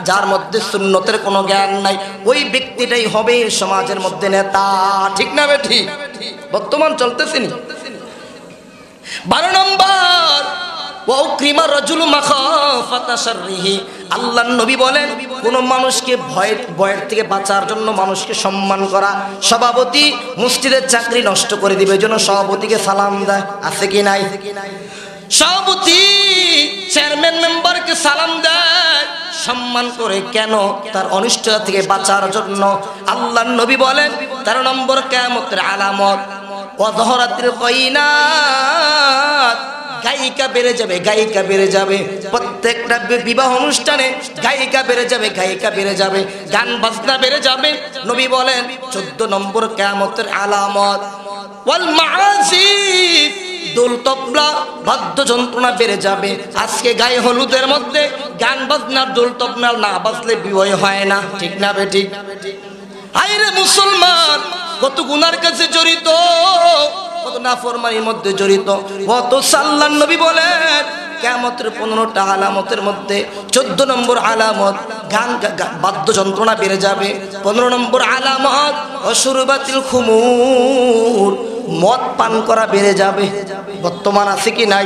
[SPEAKER 1] যার মধ্যে সুন্নতের কোনো জ্ঞান নাই, ওই ব্যক্তিটাই হবে সমাজের মধ্যে নেতা। ঠিক না বেঠিক? বর্তমান চলতেছে নি। 12 নম্বর ওয়াউক্রিমা রাজুলু মাখাফাতা শাররিহি, আল্লাহর নবী বলেন কোন মানুষকে ভয়ের থেকে বাঁচার জন্য মানুষকে সম্মান করা। সভাপতি মসজিদের চাকরি নষ্ট করে দিবে, জন্য সভাপতিকে সালাম দেয়, আছে কি নাই? সভাপতি চেয়ারম্যান মেম্বারকে সালাম দেয়, সম্মান করে কেন? তার অনিষ্টতা থেকে বাঁচার জন্য। আল্লাহর নবী বলেন 13 নম্বর কিয়ামতের আলামত ওয়াযহরাতিল কায়নাত, গায়িকা বেড়ে যাবে, গায়িকা বেড়ে যাবে। প্রত্যেকটা বিবাহ অনুষ্ঠানে গায়িকা বেড়ে যাবে, গায়িকা বেড়ে যাবে, গান বাজনা বেড়ে যাবে। নবী বলেন 14 নম্বর কিয়ামতের আলামত ওয়াল মাআসিফ, দোল তবলা বাদ্যযন্ত্রণা বেড়ে যাবে। আজকে গায়ে হলুদের মধ্যে গান বাজনার দোল তবলা না বাজলে বিবাহ হয় না। ঠিক না বেঠিক? আইরে মুসলমান, কত গুনার কাছে জড়িত, কত নাফরমানির মধ্যে জড়িত। কত আল্লাহর নবী বলেন কিয়ামতের 15টা আলামতের মধ্যে 14 নম্বর আলামত গান বাদ্যযন্ত্রণা বেড়ে যাবে। 15 নম্বর আলামত অশুরবাতিল খুমুর, মদ পান করা বেড়ে যাবে। বর্তমান আছে কি নাই?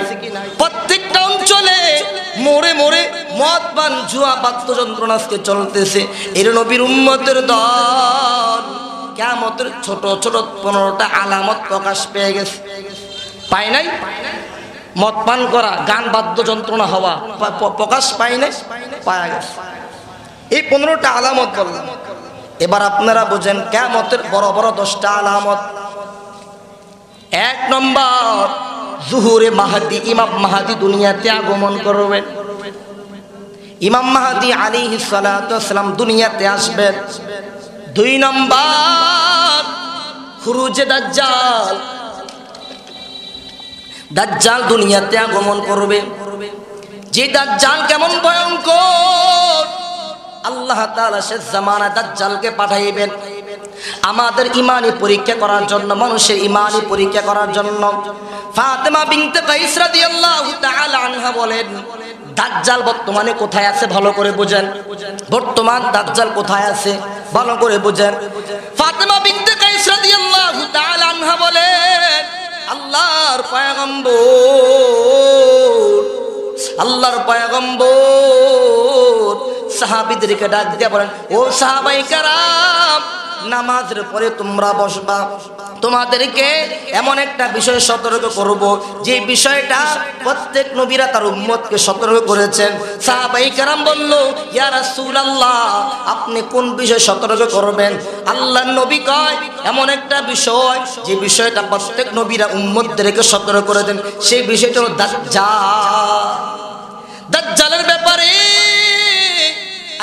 [SPEAKER 1] প্রত্যেকটা অঞ্চলে মোড়ে মোড়ে মদ পান জুয়া বাদ্যযন্ত্র আজকে চলতেছে। এর নবীর উম্মতের দল কিয়ামতের ছোট ছোট 15টা আলামত প্রকাশ পেয়ে গেছে। পায় নাই? মদ পান করা, গান বাদ্যযন্ত্রণা হওয়া প্রকাশ পায় নাই, পাওয়া গেছে। এই 15টা আলামত বললাম। এবার আপনারা বোঝেন কিয়ামতের বড় বড় 10টা আলামত। 1 নম্বর জুহুরে মাহদি, ইমাম মাহদি দুনিয়াতে আগমন করবেন। ইমাম মাহদি আলাইহিস সালাতু ওয়াস সালাম দুনিয়াতে আসবেন। 2 নম্বর খুরুজে দাজ্জাল, দাজ্জাল দুনিয়াতে আগমন করবে। যে দাজ্জাল কেমন ভয়ঙ্কর, আল্লাহ তাআলা শেষ জামানায় দাজ্জালকে পাঠাইবেন আমাদের ইমানি পরীক্ষা করার জন্য, মানুষের ইমানি পরীক্ষা করার জন্য। ফাতেমা বিনতে কাইস রাদিয়াল্লাহু তাআলা আনহা বলেন দাজ্জাল বর্তমানে কোথায় আছে ভালো করে বুঝেন। বর্তমান দাজ্জাল কোথায় আছে ভালো করে বুঝেন। ফাতেমা বিনতে কাইস রাদিয়াল্লাহু তাআলা আনহা বলেন আল্লাহর পয়গম্বর সাহাবীদেরকে ডাক দিয়ে বলেন, ও সাহাবায়ে কেরাম, নামাজের পরে তোমরা বসবা, তোমাদেরকে এমন একটা বিষয় সতর্ক করব যে বিষয়টা প্রত্যেক নবীরা তার উম্মতকে সতর্ক করেছেন। সাহাবায়ে কেরাম বলল, ইয়া রাসূলুল্লাহ, আপনি কোন বিষয় সতর্ক করবেন? আল্লাহর নবী কয় এমন একটা বিষয় যে বিষয়টা প্রত্যেক নবীরা উম্মতদেরকে সতর্ক করে দেন, সেই বিষয়টা হলো দাজ্জাল। দাজ্জালের ব্যাপারে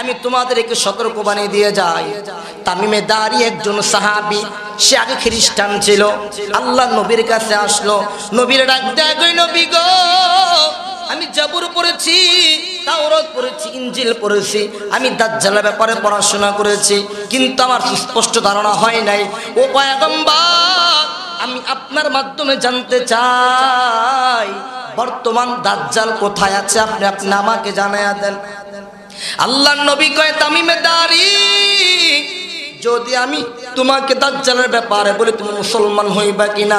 [SPEAKER 1] আমি তোমাদেরকে সতর্ক বানিয়ে দিয়ে যাই। তামিমে দারি একজন সাহাবী, সে আগে খ্রিস্টান ছিল, আল্লাহ নবীর কাছে আসলো। নবীর ডাক দেয়, কই নবী গো, আমি জাবুর পড়েছি, তাওরাত পড়েছি, ইনজিল পড়েছি, আমি দাজ্জালের ব্যাপারে পড়াশোনা করেছি, কিন্তু আমার সুস্পষ্ট ধারণা হয় নাই। ও পয়গম্বর, আমি আপনার মাধ্যমে জানতে চাই বর্তমান দাজ্জাল কোথায় আছে, আপনি আমাকে জানায়া দেন। আল্লাহর নবী কয়, তামিমে দারি, যদি আমি তোমাকে দাজ্জালের ব্যাপারে বলি তুমি মুসলমান হইবা কিনা?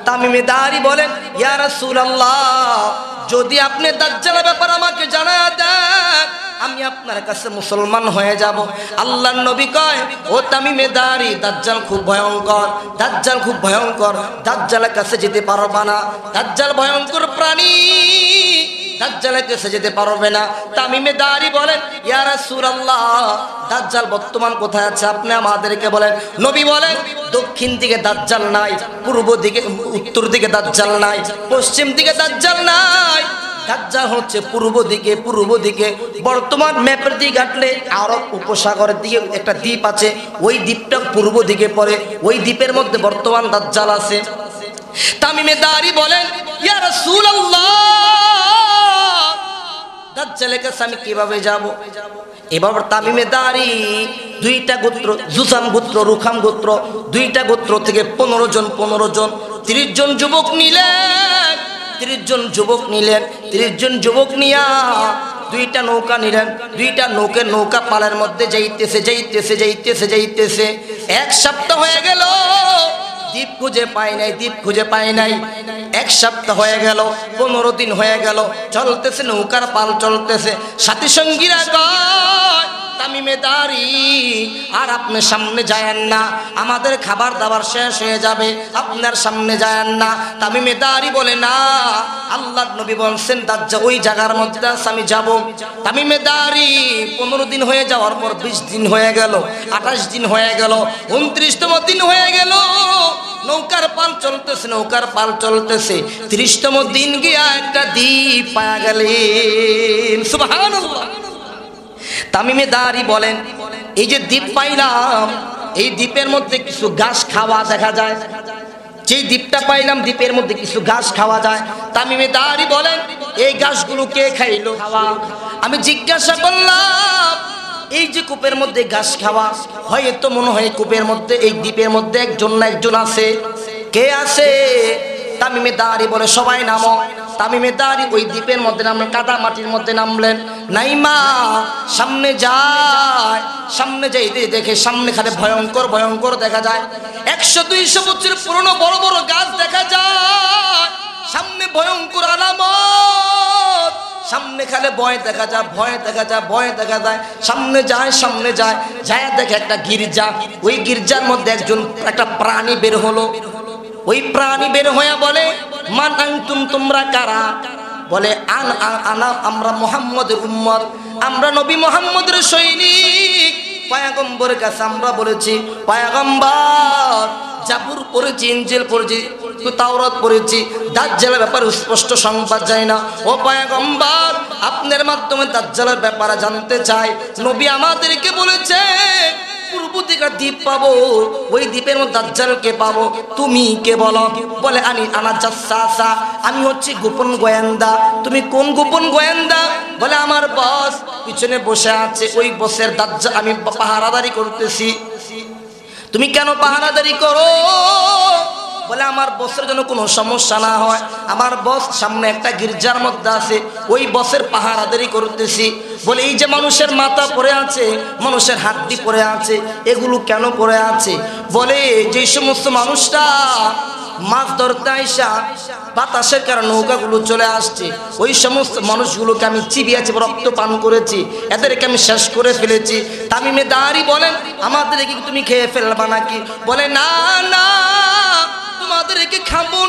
[SPEAKER 1] তামিমে দারি বলেন, ইয়া রাসূলুল্লাহ, যদি আপনি দাজ্জালের ব্যাপারে আমাকে জানায়া দেন আমি আপনার কাছে মুসলমান হয়ে যাব। আল্লাহর নবী কয়, ও তামিমে দারি, দাজ্জাল খুব ভয়ঙ্কর, দাজ্জাল খুব ভয়ঙ্কর, দাজ্জালের কাছে যেতে পারবা না, দাজ্জাল ভয়ঙ্কর প্রাণী, দাজ্জালের কাছে যেতে পারবে না। তামিমে দারি বলেন, ইয়া রাসূলুল্লাহ, দাজ্জাল বর্তমান কোথায় আছে আপনি আমাদেরকে বলেন। নবী বলেন, দক্ষিণ দিকে দাজ্জাল নাই, পূর্ব দিকে উত্তর দিকে দাজ্জাল নাই, পশ্চিম দিকে দাজ্জাল নাই, দাজ্জাল হচ্ছে পূর্ব দিকে। পূর্ব দিকে বর্তমান ম্যাপের দিকে ঘাটলে আরব উপসাগরের দিকে একটা দ্বীপ আছে, ওই দ্বীপটা পূর্ব দিকে পড়ে, ওই দ্বীপের মধ্যে বর্তমান দাজ্জাল আছে। তামিমে দারি বলেন, ইয়া রাসূলুল্লাহ, দাজ্জালের কাছে আমি কিভাবে যাব? এবার তামিমে দারি দুইটা গোত্র, জুসাম গোত্র, রুখাম গোত্র, দুইটা গোত্র থেকে 15 জন 30 জন যুবক নিলেন, 30 জন যুবক নিলেন, 30 জন যুবক নিয়া দুইটা নৌকা নিলেন, দুইটা নৌকা পালের মধ্যে যাইতেছে। এক সপ্তাহ হয়ে গেল, দ্বীপ খুঁজে পায় নাই, এক সপ্তাহ হয়ে গেল, 15 দিন হয়ে গেল, চলতেছে, নৌকার পাল চলতেছে। সাথী সঙ্গীরা কয়, তামিমে দারি, আর আপনি সামনে যায়েন না, আমাদের খাবার দাবার শেষ হয়ে যাবে, আপনার সামনে যায়েন না। তামিমে দারি বলে, না, আল্লাহর নবী বলছেন দাজ্জাল ওই জায়গার মধ্যে আছে, আমি যাব। তামিমে দারি 15 দিন হয়ে যাওয়ার পর 20 দিন হয়ে গেল, 28 দিন হয়ে গেল, 29তম দিন হয়ে গেল, নৌকার পাল চলতেছে। 30তম দিন গিয়া একটা দ্বীপ পাওয়া গেলেন। সুবহানাল্লাহ। তামিমে দারি বলেন, এই যে দ্বীপ পাইলাম, এই দ্বীপের মধ্যে কিছু ঘাস খাওয়া দেখা যায়, যেই দ্বীপটা পাইলাম দ্বীপের মধ্যে কিছু ঘাস খাওয়া যায়। তামিমে দারি বলেন, এই ঘাসগুলো কে খাইলো? আমি জিজ্ঞাসা করলাম, এই যে কূপের মধ্যে ঘাস খাওয়া, হয়তো মনে হয় কূপের মধ্যে, এই দ্বীপের মধ্যে একজন না একজন আছে, কে আছে? তামিমে দারি বলে, সবাই নামো। তামিমে দারি ওই দ্বীপের মধ্যে নামলেন, কাদা মাটির মধ্যে নামলেন, নাইমা সামনে যাইতে দেখে সামনে খালি ভয়ঙ্কর দেখা যায়, 100-200 বছরের পুরনো বড় বড় গাছ দেখা যায়, সামনে ভয়ঙ্কর আলামত, সামনে খালি ভয় দেখা যায়, সামনে যায় দেখে একটা গির্জা, ওই গির্জার মধ্যে একটা প্রাণী বের হলো। ওই প্রাণী বের হয়ে বলে, মান আনতুম, তোমরা কারা? বলে, আমরা মুহাম্মদের উম্মত, আমরা নবী মুহাম্মদের সৈনিক। পয়গম্বরের কাছে আমরা বলেছি, পয়গম্বর, জাবুর পড়েছি, ইনজিল পড়েছি, তাওরাত পড়েছি, দাজ্জালের ব্যাপারে স্পষ্ট সংবাদ যায় না। ও পয়গম্বর, আপনার মাধ্যমে দাজ্জালের ব্যাপারে জানতে চাই। নবী আমাদেরকে বলেছে পূর্ব দিকে দ্বীপ পাবো, ওই দ্বীপের মধ্যে দাজ্জালকে পাবো, তুমি কে বলো? বলে, আনা জাসসাসা, আমি হচ্ছে গোপন গোয়েন্দা। তুমি কোন গোপন গোয়েন্দা? বলে, আমার বস পিছনে বসে আছে, ওই বসের দাজ্জাল আমি পাহারাদারি করতেছি। তুমি কেন পাহারাদারি করো? বলে, আমার বসের জন্য কোনো সমস্যা না হয়, আমার বস সামনে একটা গির্জার মধ্যে আছে, ওই বসের পাহারাদারি করতেছি। বলে, এই যে মানুষের মাথা পড়ে আছে, মানুষের হাড্ডি পড়ে আছে, এগুলো কেন পড়ে আছে? বলে, যে সমস্ত মানুষটা মাছ ধরতে আইসা বাতাসের কারণে নৌকাগুলো চলে আসছে, ওই সমস্ত মানুষগুলোকে আমি চিবিয়েছি, রক্ত পান করেছি, এদেরকে আমি শেষ করে ফেলেছি। তামিমে দারি বলেন, আমাদেরকে তুমি খেয়ে ফেলবা নাকি? বলে, না, তোমাদেরকে খাবো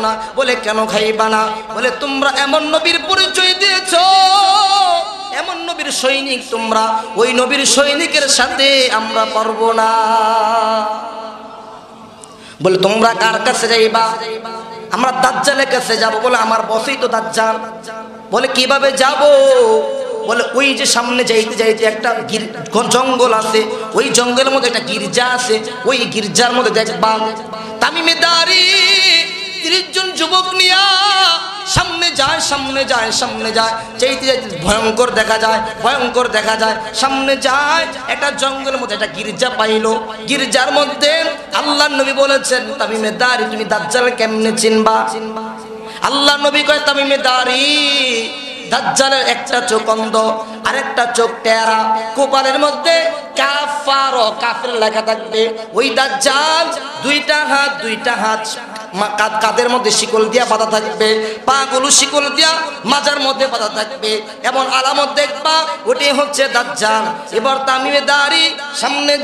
[SPEAKER 1] না। বলে, কেন খাইবা না? বলে, তোমরা এমন নবীর পরিচয় দিয়েছো, এমন নবীর সৈনিক তোমরা, ওই নবীর সৈনিকের সাথে আমরা পারবো না। বলে, তোমরা কার কাছে যাইবা? আমরা দাজ্জালের কাছে যাব। বলে, আমার বসই তো দাজ্জাল। বলে, কিভাবে যাব? বলে, ওই যে সামনে যাইতে একটা জঙ্গল আছে, ওই জঙ্গলের মধ্যে একটা গির্জা আছে, ওই গির্জার মধ্যে দেখবা। তামিমে দারি 30 জন যুবক নিয়া সামনে যায়, চাইতে ভয়ঙ্কর দেখা যায়, সামনে যায়, একটা জঙ্গলের মধ্যে একটা গির্জা পাইলো। গির্জার মধ্যে আল্লাহর নবী বলেছেন, তামিমে দারি, তুমি দাজ্জাল কেমনে চিনবা? আল্লাহর নবী কয়, তামিমে দারি, দাজ্জালের একটা চোখ অন্ধ, আরেকটা চোখ টেরা, কপালের মধ্যে কাফার, কাফের লেখা থাকবে। ওই দাজ্জাল দুইটা হাত কাদের মধ্যে শিকল দিয়া বাঁধা থাকবে, পা গুলো শিকল দিয়া মাজার মধ্যে বাঁধা থাকবে, এমন আলামত দেখবা, ওটাই হচ্ছে দাজ্জাল। এবার তামিমে দাড়ি সামনে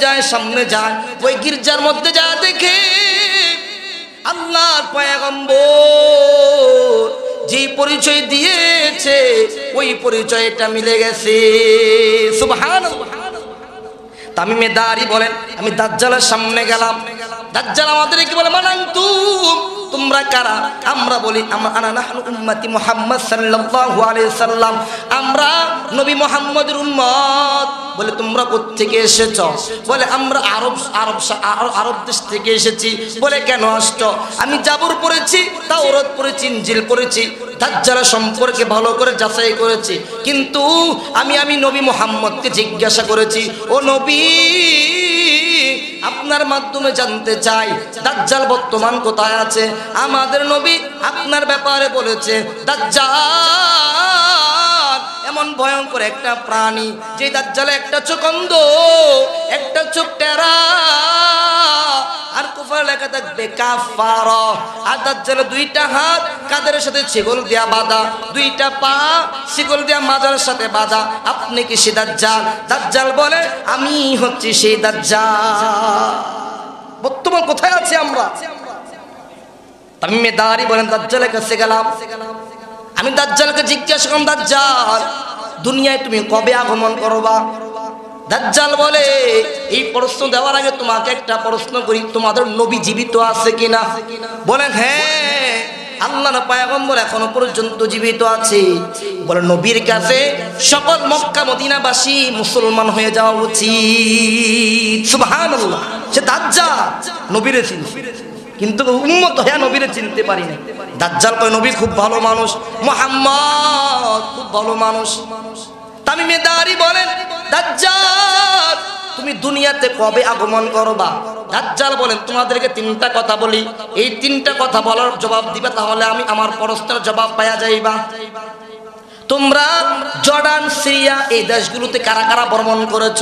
[SPEAKER 1] যায়, ওই গির্জার মধ্যে যা দেখে আল্লাহর পয়গম্বর যে পরিচয় দিয়েছে ওই পরিচয়টা মিলে গেছে। সুবহানাল্লাহ। তামিমে দাড়ি বলেন, আমি দাজ্জালের সামনে গেলাম, দাজ্জাল আমাদেরকে বলে মানান্তুম, তোমরা কারা? আমরা বলি আনা নাহনু উম্মতি মুহাম্মদ সাল্লাল্লাহু আলাইহি সাল্লাম, আমরা নবী মুহাম্মদের উম্মত। বলে তোমরা কোত্থেকে এসেছো? বলে আমরা আরব দেশ থেকে এসেছি। বলে কেন আসছো? আমি জাবুর পড়েছি, তাওরাত পড়েছি, ইনজিল পড়েছি, দাজ্জালের সম্পর্কে ভালো করে যাচাই করেছি, কিন্তু আমি নবী মুহাম্মদকে জিজ্ঞাসা করেছি, ও নবী আপনার মাধ্যমে জানতে চাই দাজ্জাল বর্তমান কোথায় আছে। আমাদের নবী আপনার ব্যাপারে বলেছে দাজ্জাল এমন ভয়ঙ্কর একটা প্রাণী, যে দাজ্জালে একটা চোখ অন্ধ, একটা চোখ টেরা, আর কুফার লেখা থাকবে কাফার। আর দাজ্জালের দুইটা হাত কাদের সাথে শিকল দিয়া বাঁধা, দুইটা পা শিকল দিয়া মাজার সাথে বাঁধা। আপনি কি সেই দাজ্জাল? দাজ্জাল বলে আমি হচ্ছি সেই দাজ্জাল। বর্তমান কোথায় আছি আমরা? তামিমে দাড়ি বলেন দাজ্জালের কাছে গেলাম, আমি দাজ্জালকে জিজ্ঞাসা করলাম, দাজ্জাল দুনিয়ায় তুমি কবে আগমন করবা? দাজ্জাল বলে এই প্রশ্ন দেওয়ার আগে তোমাকে একটা প্রশ্ন করি, তোমাদের নবী জীবিত আছে কিনা? বলেন হ্যাঁ, আল্লাহর পয়গম্বর এখনো পর্যন্ত জীবিত আছে। বলে নবীর কাছে সকল মক্কা মদিনাবাসী মুসলমান হয়ে যাওয়া উচিত। সুবহানাল্লাহ। সে দাজ্জাল নবীরে চিনছে, কিন্তু উম্মত হয়ে নবীরে চিনতে পারি না। দাজ্জাল কয় নবী খুব ভালো মানুষ, মুহাম্মদ খুব ভালো মানুষ। তামিমে দাড়ি বলেন দাজ্জাল তুমি দুনিয়াতে কবে আগমন করবা? দাজ্জাল বলেন তোমাদেরকে তিনটা কথা বলি, এই তিনটা কথা বলার জবাব দিবা, তাহলে আমি আমার প্রশ্নের জবাব পাওয়া যাইবা। তোমরা জর্ডান, সিরিয়া এই দেশগুলোতে কারা কারা ভ্রমণ করেছ?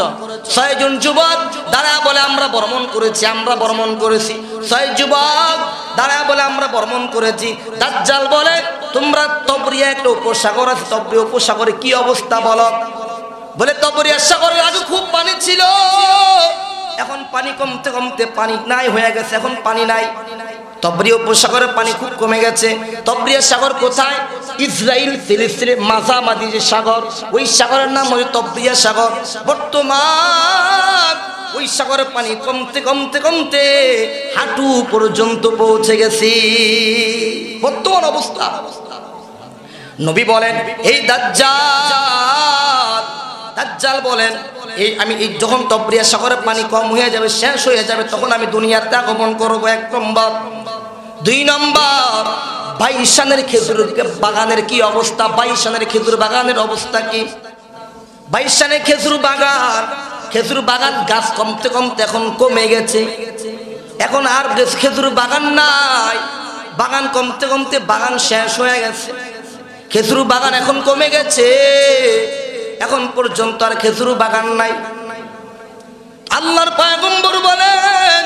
[SPEAKER 1] 6 জন যুবক দাঁড়া বলে আমরা ভ্রমণ করেছি, আমরা ভ্রমণ করেছি। 6 যুবক দাঁড়া বলে আমরা ভ্রমণ করেছি। দাজ্জাল বলে তোমরা তবরিয়া একটা উপসাগর আছে, তবরিয়া উপসাগরে কি অবস্থা বলো? বলে তবরিয়া সাগরের আগে খুব পানি ছিল, এখন পানি কমতে কমতে পানি নাই হয়ে গেছে, এখন পানি নাই। তবরিয়া উপসাগরের পানি খুব কমে গেছে। তবরিয়া সাগর কোথায়? ইসরায়েল ফিলিস্তিনের মাঝামাঝি যে সাগর, ওই সাগরের নাম হচ্ছে তবরিয়া সাগর। বর্তমান ওই সাগরের পানি কমতে কমতে কমতে হাঁটু পর্যন্ত পৌঁছে গেছে বর্তমান অবস্থা। নবী বলেন এই দাজ্জাল বলেন আমি যখন তবরিয়া সাগরের পানি কম হয়ে যাবে, শেষ হয়ে যাবে, তখন আমি দুনিয়াতে আগমন করবো। 1 নম্বর। 2 নম্বর, বাইশানের খেজুর বাগানের কি অবস্থা? বাইশানের খেজুর বাগানের অবস্থা কি? বাইশানের খেজুর বাগান গাছ কমতে কমতে এখন কমে গেছে, এখন আর খেজুর বাগান নাই, বাগান কমতে কমতে বাগান শেষ হয়ে গেছে, খেজুর বাগান এখন কমে গেছে, এখন পর্যন্ত আর খেজুর বাগান নাই। আল্লাহর পয়গম্বর বলেন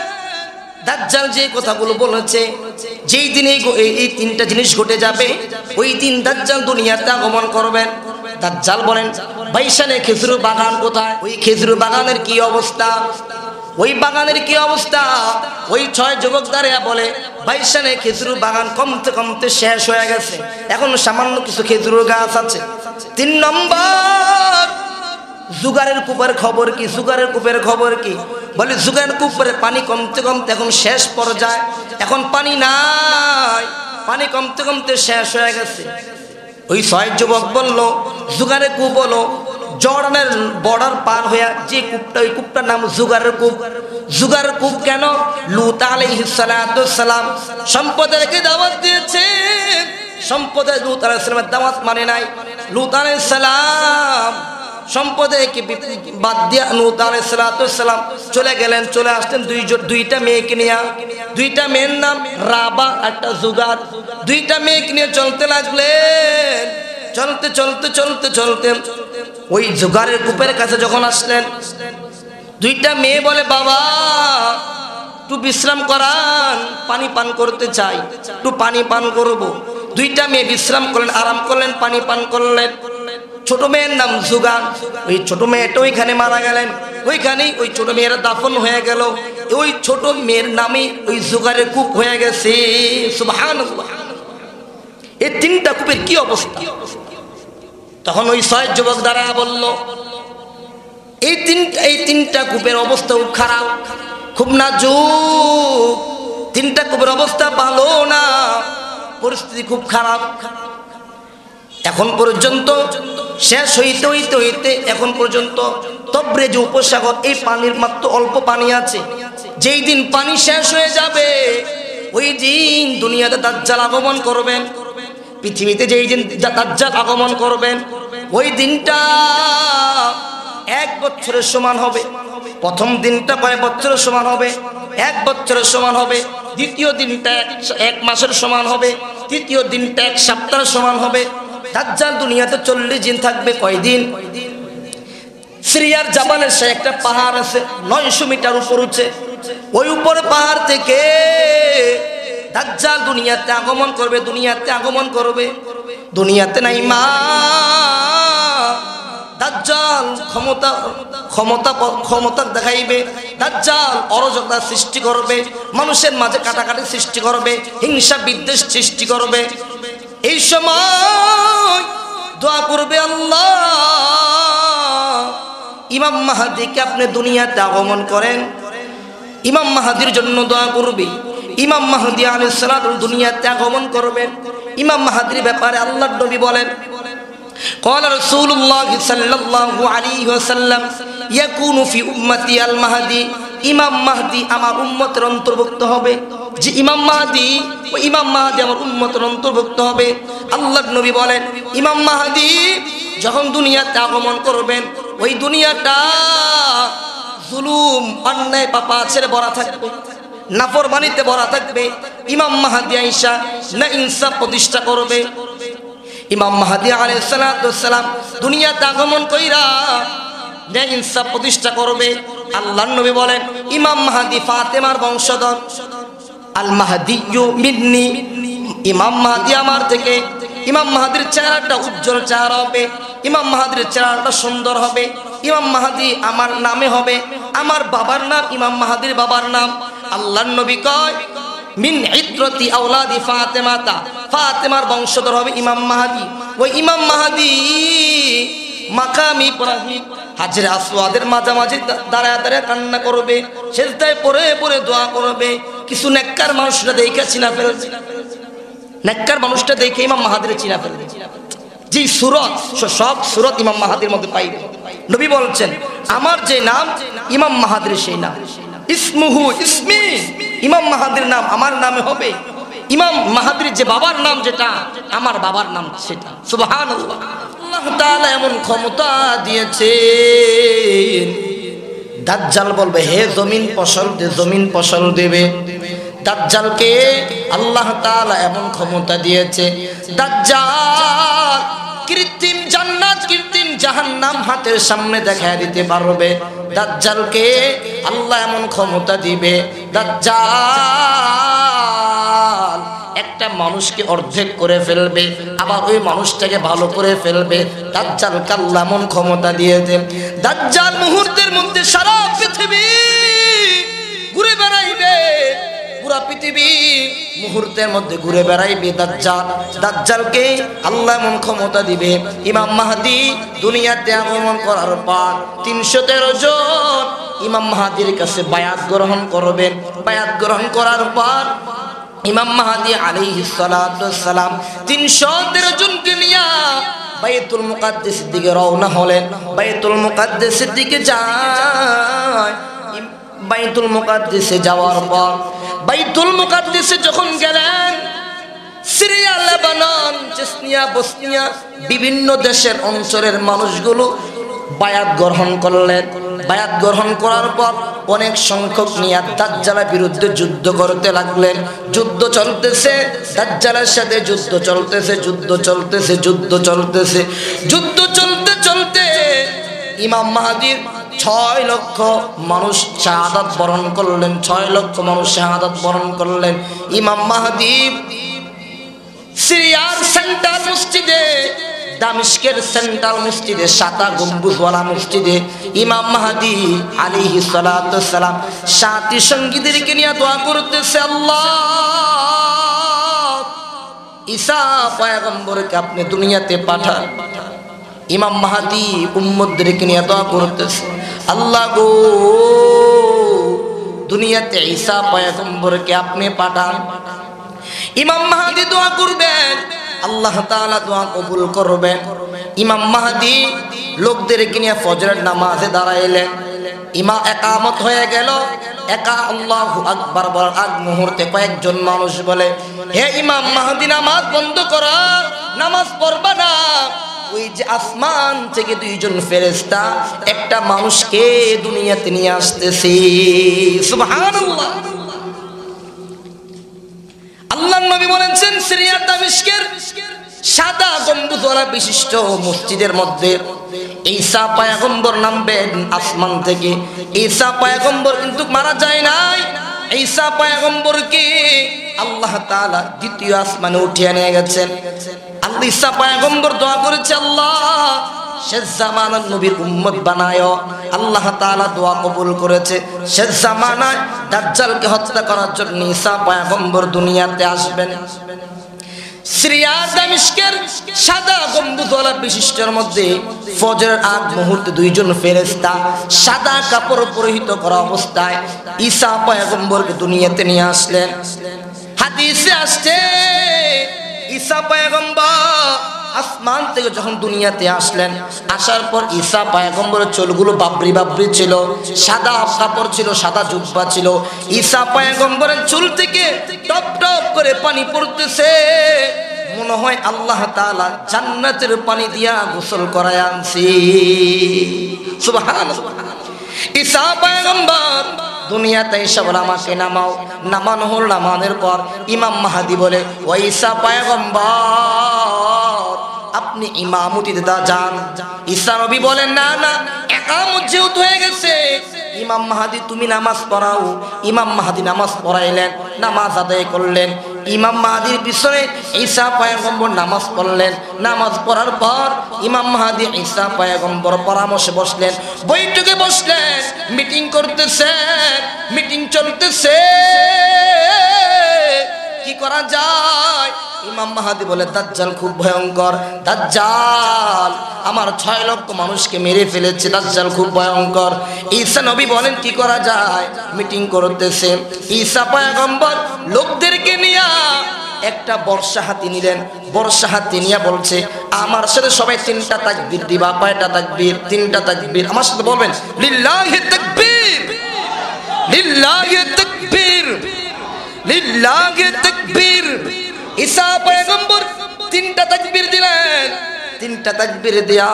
[SPEAKER 1] দাজ্জাল যে কথাগুলো বলেছে, যেই দিন এই 3টা জিনিস ঘটে যাবে, ওই দিন দাজ্জাল দুনিয়াতে আগমন করবেন। দাজ্জাল বলেন বাইশানে খেজুর বাগান কোথায়? ওই খেজুর বাগানের কি অবস্থা? ওই বাগানের কি অবস্থা? ওই 6 যুবক দাঁড়িয়ে বলে বাইশানে খেজুর বাগান কমতে কমতে শেষ হয়ে গেছে, এখন সামান্য কিছু খেজুর গাছ আছে। 3 নম্বর, জুগারের কূপের খবর কি? জুগারের কূপের খবর কি? বলে জুগারের কূপের পানি কমতে কমতে এখন শেষ পর্যায়ে, এখন পানি নাই, পানি কমতে কমতে শেষ হয়ে গেছে। ওই 6 যুবক বলল জুগারের কূপ হলো জর্ডানের বর্ডার পার হয়ে যে কূপটা, ওই কূপটার নাম জুগারের কূপ। জুগারের কূপ কেন? লূত আলাইহিস সালাম সম্প্রদায়কে দাওয়াত দিয়েছে, সম্প্রদায় লূত আলাইহিস সালামের দাওয়াত মানে নাই। লূত আলাইহিস সালাম সম্প্রদায়কে বাদ দিয়া লূত আলাইহিস সালাম চলে গেলেন, চলে আসতেন 2টা মেয়েকে নিয়ে। 2টা মেয়ের নাম রাবা, একটা জুগার। 2টা মেয়েকে নিয়ে চলতে লাগলেন, চলতে চলতে চলতে চলতে ওই জুগারের কূপের কাছে যখন আসলেন, দুইটা মেয়ে বলে বাবা একটু বিশ্রাম করান, পানি পান করতে চাই, একটু পানি পান করব। দুইটা মেয়ে বিশ্রাম করলেন, আরাম করলেন, পানি পান করলেন। ছোট মেয়ের নাম জুগান, ওই ছোট মেয়েটা ওইখানে মারা গেলেন, ওইখানেই ওই ছোট মেয়েরা দাফন হয়ে গেল। ওই ছোট মেয়ের নামে ওই জুগারের কূপ হয়ে গেছে। সুবহানাল্লাহ, এই তিনটা কূপের কি অবস্থা! তখন ওই 6 যুবক দ্বারা বলল এই তিনটা কূপের অবস্থা খুব খারাপ, খুব নাজুক, তিনটা কূপের অবস্থা ভালো না, পরিস্থিতি খুব খারাপ। এখন পর্যন্ত শেষ হইতে হইতে হইতে এখন পর্যন্ত তবরেজ উপসাগর, এই পানির মাত্র অল্প পানি আছে। যেই দিন পানি শেষ হয়ে যাবে ওই দিন দুনিয়াতে দাজ্জাল আগমন করবেন। পৃথিবীতে যেই দিন দাজ্জাল আগমন করবেন ওই দিনটা 1 বছরের সমান হবে। প্রথম দিনটা কয়েক বছরের সমান হবে, 1 বছরের সমান হবে। দ্বিতীয় দিনটা 1 মাসের সমান হবে। তৃতীয় দিনটা 1 সপ্তাহের সমান হবে। দাজ্জাল দুনিয়াতে 40 দিন থাকবে। কয়দিন? সিরিয়ার জাবালের সে একটা পাহাড় আছে 900 মিটার উপর উঠে, ওই উপরে পাহাড় থেকে দাজ্জাল দুনিয়াতে আগমন করবে। দুনিয়াতে আগমন করবে, দুনিয়াতে নাই মা দাজ্জাল ক্ষমতা দেখাইবে। দাজ্জাল অরাজকতা সৃষ্টি করবে, মানুষের মাঝে কাটাকাটি সৃষ্টি করবে, হিংসা বিদ্বেষ সৃষ্টি করবে। এই সময় দোয়া করবে, আল্লাহ ইমাম মাহদীকে আপনি দুনিয়াতে আগমন করেন। ইমাম মাহদীর জন্য দোয়া করবে। ইমাম মাহদী আলাইহিস সালাম দুনিয়াতে আগমন করবেন। ইমাম মাহদীর ব্যাপারে আল্লাহর নবী বলেন, قال رسول الله صلى الله عليه وسلم يكون في امتي المهدي, ইমাম মাহদী আমার উম্মতের অন্তর্ভুক্ত হবে। যে ইমাম মাহদী, ওই ইমাম মাহদী আমার উম্মতের অন্তর্ভুক্ত হবে। আল্লাহর নবী বলেন, ইমাম মাহদী যখন দুনিয়াতে আগমন করবেন ওই দুনিয়াটা জুলুম, অন্যায়, পাপাচারে ভরা থাকবে, নাফরমানিতে ভরা থাকবে। ইমাম মাহদী আয়েশা না ইনসাফ প্রতিষ্ঠা করবে। ইমাম মাহদী আলাইহিস সালাম দুনিয়াতে আগমন কইরা ন্যায় ইনসাফ প্রতিষ্ঠা করবে। আল্লাহর নবী বলেন, ইমাম মাহদী ফাতেমার বংশধর। আল মাহদিয়্যু মিন্নি, ইমাম মাহদী আমার থেকে। ইমাম মাহদীর চেহারাটা উজ্জ্বল চেহারা হবে, ইমাম মাহদীর চেহারাটা সুন্দর হবে। ইমাম মাহদী আমার নামে হবে, আমার বাবার নাম ইমাম মাহদীর বাবার নাম। আল্লাহর নবী কয়, মিন ইত্রতি আওলাদি ফাতেমাতা, ফাতেমার বংশধর হবে ইমাম মাহদী। ওই ইমাম মাহদী মাকাম ইব্রাহিম হাজরে আসওয়াদের মাঝামাঝি দাঁড়ায় দাঁড়ায় কান্না করবে, সেজদায় পড়ে পড়ে দোয়া করবে। কিছু নেককার মানুষরা দেখে চিনা ফেলবে, নেককার মানুষটা দেখে ইমাম মাহদীর চিনা ফেলবে। যে সূরত, সব সূরত ইমাম মাহদীর মধ্যে পাইবে। নবী বলছেন, আমার যে নাম ইমাম মাহদীর সেই নাম। ইসমুহু ইসমি, ইমাম মাহদীর নাম আমার নামে হবে। ইমাম মাহদীর যে বাবার নাম যেটা, আমার বাবার নাম সেটা। সুবহানাল্লাহ, আল্লাহ তাআলা এমন ক্ষমতা দিয়েছেন। দাজ্জাল বলবে, হে জমিন ফসল দে, জমিন ফসল দেবে। দাজ্জালকে আল্লাহ তাআলা এমন ক্ষমতা দিয়েছে, দাজ্জাল কৃত্রিম জান্নাত কৃত্রিম জাহান্নাম হাতের সামনে দেখায় দিতে পারবে। দাজ্জালকে আল্লাহ এমন ক্ষমতা দিবে, দাজ্জাল একটা মানুষকে অর্ধেক করে ফেলবে, আবার ওই মানুষটাকে ভালো করে ফেলবে। দাজ্জালকে আল্লাহ এমন ক্ষমতা দিয়েছে, দাজ্জাল মুহূর্তের মধ্যে সারা পৃথিবী ঘুরে বেড়াইবে। পুরা পৃথিবী মুহূর্তের মধ্যে ঘুরে বেড়াইবে দাজ্জাল। দাজ্জালকে আল্লাহ এমন ক্ষমতা দিবে, ইমাম মাহদী দুনিয়াতে আগমন করার পর 313 জন ইমাম মাহদীর কাছে বায়াত গ্রহণ করবেন। বায়াত গ্রহণ করার পর ইমাম মাহদী আলাইহিস সালাতু ওয়াস সালাম 313 জনকে নিয়ে বাইতুল মুকাদ্দাসের দিকে রওনা হলেন। বাইতুল মুকাদ্দাসের দিকে যায়। বাইতুল মুকাদ্দাসে যাওয়ার পর, বাইতুল মুকাদ্দাসে যখন গেলেন, সিরিয়া, লেবানন, চেচনিয়া, বসনিয়া বিভিন্ন দেশের অঞ্চলের মানুষগুলো বায়াত গ্রহণ করলেন। বায়াত গ্রহণ করার পর অনেক সংখ্যক নিয়ে দাজ্জালের বিরুদ্ধে যুদ্ধ করতে লাগলেন। যুদ্ধ চলতেছে, দাজ্জালের সাথে যুদ্ধ চলতেছে, যুদ্ধ চলতেছে, যুদ্ধ চলতেছে। যুদ্ধ চলতে চলতে ইমাম মাহদীর 6 লক্ষ মানুষ শাহাদাত বরণ করলেন, 6 লক্ষ মানুষ শাহাদাত বরণ করলেন। ইমাম মাহদী সিরিয়ার সেন্ট্রাল মসজিদে, দামেস্কের সেন্ট্রাল মসজিদে, 7 গম্বুজওয়ালা মসজিদে ইমাম মাহদী আলাইহিস সালাতু ওয়াস সালাম সাথী সঙ্গীদেরকে নিয়ে দোয়া করতেছে, আল্লাহ ঈসা পয়গম্বরকে আপনি দুনিয়াতে পাঠান। ইমাম মাহদী উম্মতদেরকে নিয়ে দোয়া করতেছে, আল্লাহ গো দুনিয়াতে ঈসা পয়গম্বরকে আপনি পাঠান। ইমাম মাহদী দোয়া করবেন, আল্লাহ তাআলা দোয়া কবুল করবেন। ইমাম মাহদী লোকদেরকে নিয়ে ফজরের নামাজে দাঁড়াইলেন। ইমাম একামত হয়ে গেল, একা আল্লাহু আকবার বলার আগ মুহূর্তে কয়েকজন মানুষ বলে, হে ইমাম মাহদী নামাজ বন্ধ করো, নামাজ পড়বা না। ওই যে আসমান থেকে 2 জন ফেরেশতা একটা মানুষকে দুনিয়াতে নিয়ে আসতেছে। সুবহানাল্লাহ। আল্লাহর নবী বলেছেন সিরিয়ার দামেস্কের সাদা গম্বুজওয়ালা বিশিষ্ট মসজিদের মধ্যে ঈসা পয়গম্বর নামবেন আসমান থেকে। ঈসা পয়গম্বর কিন্তু মারা যায় নাই। ঈসা পয়গম্বরকে আল্লাহ তাআলা দ্বিতীয় আসমানে উঠিয়ে নিয়ে গেছেন। আল্লাহ ঈসা পয়গম্বর দোয়া করেছে, আল্লাহ শেষ জামানার নবীর উম্মত বানায়। আল্লাহ তাআলা দোয়া কবুল করেছে। শেষ জামানায় দাজ্জালকে হত্যা করার জন্য ঈসা পয়গম্বর দুনিয়াতে আসবেন। সিরিয়া দামেস্কের সাদা গম্বুজওয়ালা বিশিষ্টের মধ্যে ফজরের আগ মুহূর্তে 2 জন ফেরেশতা সাদা কাপড় পরিহিত করা অবস্থায় ঈসা পয়গম্বরকে দুনিয়াতে নিয়ে আসলেন। হাদিসে আসছে ঈসা পয়গম্বর আসমান থেকে যখন দুনিয়াতে আসলেন, আসার পর ঈসা পয়গম্বরের চুলগুলো বাবরি বাবরি ছিল, সাদা কাপড় ছিল, সাদা জুব্বা ছিল। ঈসা পয়গম্বরের চুল থেকে টপ টপ করে পানি পড়তেছে, মনে হয় আল্লাহ তাআলা জান্নাতের পানি দিয়া গোসল করায় আনছি। সুবহানাল্লাহ। ঈসা পয়গম্বর দুনিয়াতে এসে বলে, আমাকে নামাও। নামানো হল। নামানোর পর ইমাম মাহদী বলে, ও ঈসা পয়গম্বর আপনি ইমামতিতে যান। ঈসা নবী বলেন, না না, একামত যেহেতু হয়ে গেছে, ইমাম মাহদী তুমি নামাজ পড়াও। ইমাম মাহদী নামাজ পড়াইলেন, নামাজ আদায় করলেন। ইমাম মাহদীর পিছনে ঈসা পয়গম্বর নামাজ পড়লেন। নামাজ পড়ার পর ইমাম মাহদী ঈসা পয়গম্বর পরামর্শে বসলেন, বৈঠকে বসলেন, মিটিং করতেছেন, মিটিং চলতেছে, কি করা যায়। ইমাম মাহদী বলে, দাজ্জাল খুব ভয়ঙ্কর, দাজ্জাল আমার 6 লক্ষ মানুষকে মেরে ফেলেছে, দাজ্জাল খুব ভয়ঙ্কর। ঈসা নবী বলেন, কি করা যায়। মিটিং করতেছে। ঈসা পয়গম্বর লোকদেরকে নিয়ে একটা বর্ষা হাতি নিলেন। বর্ষা হাতি নিয়ে বলছে, আমার সাথে সবাই 3টা তাকবীর দিবা। কয়টা তাকবীর? 3টা তাকবীর। আমার সাথে বলবেন, লিল্লাহি তাকবীর, লিল্লাহি তাকবীর, লিল্লাহি তাকবীর। ঈসা পয়গম্বর 3টা তাকবীর দিলেন। 3টা তাকবীর দিয়া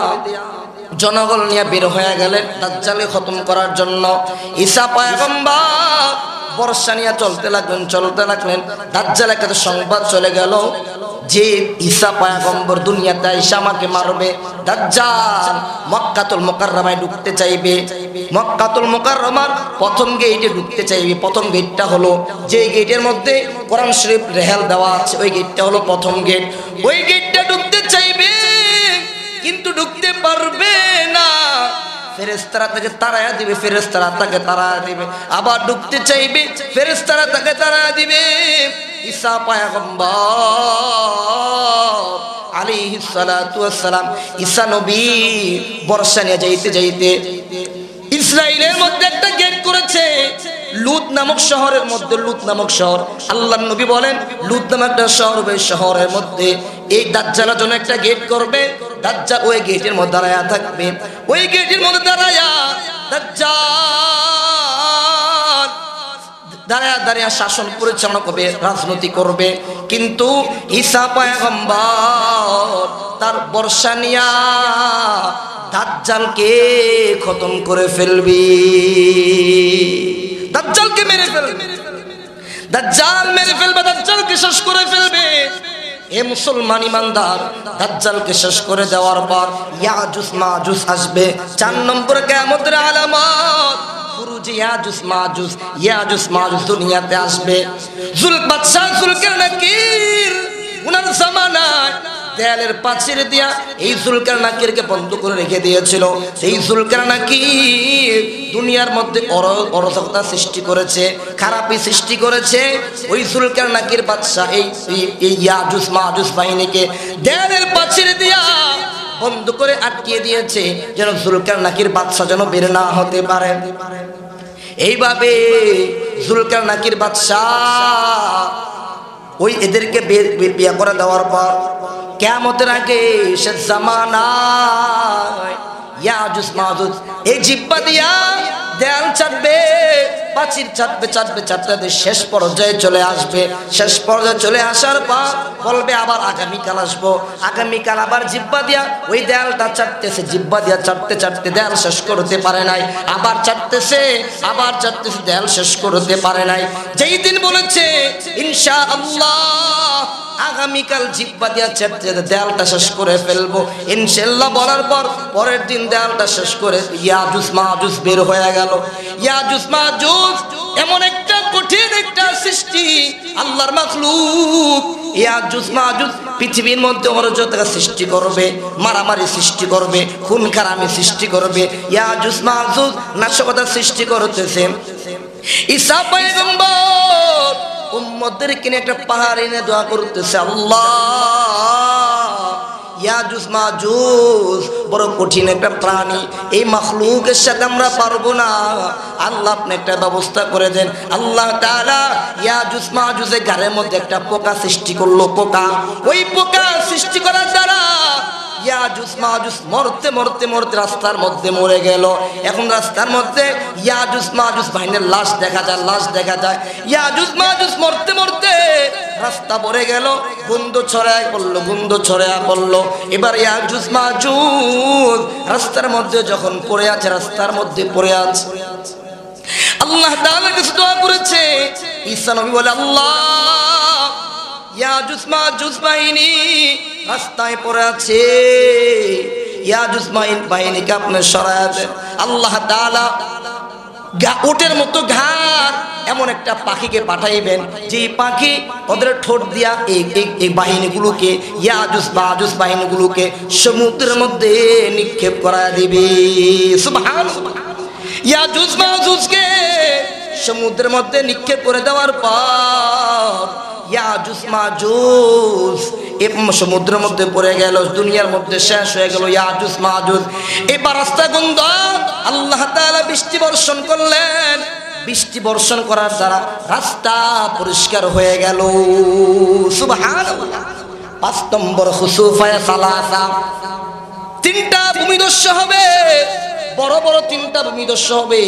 [SPEAKER 1] জনগণ নিয়ে বের হয়ে গেলেন দাজ্জালকে খতম করার জন্য। ঈসা পয়গম্বর বর্ষা নিয়ে চলতে লাগলেন। দাজ্জালের কাছে সংবাদ চলে গেল যে ঈসা পয়গম্বর দুনিয়াতে এসে আমাকে মারবে। দাজ্জাল মক্কাতুল মুকাররমায় ঢুকতে চাইবে। মক্কাতুল মুকাররমার প্রথম গেটে ঢুকতে চাইবে। প্রথম গেটটা হলো যে গেটের মধ্যে কোরআন শরীফ রেহাল দেওয়া আছে, ওই গেটটা হলো প্রথম গেট। ওই গেটটা ঢুকতে চাইবে কিন্তু ঢুকতে পারবে না। ফেরেশতারা তাকে তাড়ায়া দিবে, ফেরেশতারা তাকে তাড়ায়া দিবে। আবার ঢুকতে চাইবে, ফেরেশতারা তাকে তাড়ায়া দিবে। ঈসা পয়গম্বর আলাইহিস সালাতু ওয়াস সালাম ঈসা নবী বর্ষা নিয়ে যাইতে ইসরায়েলের মধ্যে একটা গেট করেছে, লুত নামক শহরের মধ্যে। লুত নামক শহর, আল্লাহর নবী বলেন লুত নামক একটা শহর, ওই শহরের মধ্যে এই দাজ্জালের জন্য একটা গেট করবে। দাজ্জাল ওই গেটের মধ্যে দাঁড়ায়া থাকবে। ওই গেটের মধ্যে দাঁড়ায়া দাজ্জাল দাঁড়ায়া শাসন পরিচালনা করবে, রাজনীতি করবে। কিন্তু ঈসা পয়গম্বর তার বর্ষা নিয়া দাজ্জালকে খতম করে ফেলবি, দাজ্জালকে মেরে ফেলবে, দাজ্জাল মেরে ফেলবে, দাজ্জালকে শেষ করে ফেলবে। এ মুসলমান ইমানদার, দাজ্জালকে শেষ করে দেওয়ার পর ইয়াজুজ মাজুজ আসবে। 4 নম্বর কিয়ামতের আলামত খুরুজে ইয়াজুজ মাজুজ দুনিয়াতে আসবে। বাদশা যুলকারনাকির উনার জামানায় দেয়ালের পাঁচিল দিয়া এই যুলকারনাকিরকে বন্ধ করে রেখে দিয়েছিল। এই যুলকারনাকির দুনিয়ার মধ্যে অরাজকতা সৃষ্টি করেছে, খারাপি সৃষ্টি করেছে। ওই যুলকারনাকির বাদশা এই ইয়াজুজ মাজুজ বাহিনীকে দেয়ালের পাঁচিল দিয়া বন্ধ করে আটকিয়ে দিয়েছে, যেন যুলকারনাকির বাদশা যেন বের না হতে পারে। এইভাবে যুলকারনাকির বাদশা ওই এদেরকে বিয়ে করে দেওয়ার পর কিয়ামতের আগে শেষ জামানায় ইয়াজুজ মাজুজ এই জিহ্বা দিয়া দেয়াল চাটবে, পাঁচিল চাটবে, শেষ পর্যায়ে চলে আসবে। শেষ পর্যায়ে চলে আসার পর বলবে আবার আগামীকাল আসবো। আগামীকাল আবার জিহ্বা দিয়া ওই দেয়ালটা চাটতেছে, জিহ্বা দিয়া চাটতে দেয়াল শেষ করতে পারে নাই। আবার চাটতেছে, দেয়াল শেষ করতে পারে নাই। যেই দিন বলেছে ইনশাআল্লাহ আগামীকাল জিহ্বা দিয়া চাটতে দেয়ালটা শেষ করে ফেলবো ইনশাআল্লাহ বলার পর পরের দিন দেয়ালটা শেষ করে ইয়াজুজ মাজুজ বের হয়ে গেল। ইয়াজুজ মাজুজ এমন একটা কঠিন একটা সৃষ্টি, আল্লাহর মাখলুক। ইয়াজুজ মাজুজ পৃথিবীর মধ্যে অরাজকতা সৃষ্টি করবে, মারামারি সৃষ্টি করবে, খুন খারামি সৃষ্টি করবে। ইয়াজুজ মাজুজ নাশকতা সৃষ্টি করতেছে। ঈসা পয়গম্বর উম্মতদেরকে নিয়ে একটা পাহাড় এনে দোয়া করতেছে, আল্লাহ ইয়াজুজ মাজুজ বড় কঠিন একটা প্রাণী, এই মাখলুকের সাথে আমরা পারবো না, আল্লাহ আপনি একটা ব্যবস্থা করে দেন। আল্লাহ তাআলা ইয়াজুজ মাজুজের গায়ের মধ্যে একটা পোকা সৃষ্টি করলো। পোকা, ওই পোকা সৃষ্টি করার দ্বারা ইয়াজুজ মাজুজ মরতে রাস্তার মধ্যে মরে গেল। এখন রাস্তার মধ্যে ইয়াজুজ মাজুজ বাহিনীর লাশ দেখা যায়। ইয়াজুজ মাজুজ মরতে রাস্তা ভরে গেল, গন্ধ ছড়ায় পড়লো। এবার ইয়াজুজ মাজুজ রাস্তার মধ্যে যখন পড়ে আছে, আল্লাহ তাআলার কাছে দোয়া করেছে। ঈসা নবী বলে, আল্লাহ ইয়াজুজ মাজুজ বাহিনী রাস্তায় পড়ে আছে, ইয়াজুজ বাহিনীকে আপনি সরায় দেন। আল্লাহ তাআলা উটের মতো ঘাড় এমন একটা পাখিকে পাঠাইবেন, যে পাখি ওদের ঠোঁট দিয়া এই বাহিনীগুলোকে, ইয়াজুজ মাজুজ বাহিনীগুলোকে সমুদ্রের মধ্যে নিক্ষেপ করা দিবে। সুবহানাল্লাহ। ইয়াজুজ মাজুজকে সমুদ্রের মধ্যে নিক্ষেপ করে দেওয়ার পর ইয়াজুজ মাজুজ সমুদ্রের মধ্যে পড়ে গেল, দুনিয়ার মধ্যে শেষ হয়ে গেল ইয়াজুজ মাজুজ। এবার রাস্তা বন্ধ, আল্লাহ তাআলা বৃষ্টি বর্ষণ করলেন। বৃষ্টি বর্ষণ করার দ্বারা রাস্তা পরিষ্কার হয়ে গেল। সুবহানাল্লাহ। 5 নম্বর খুসুফায়ে সালাসা, 3টা ভূমিধস হবে, বড় 3টা ভূমিধস হবে।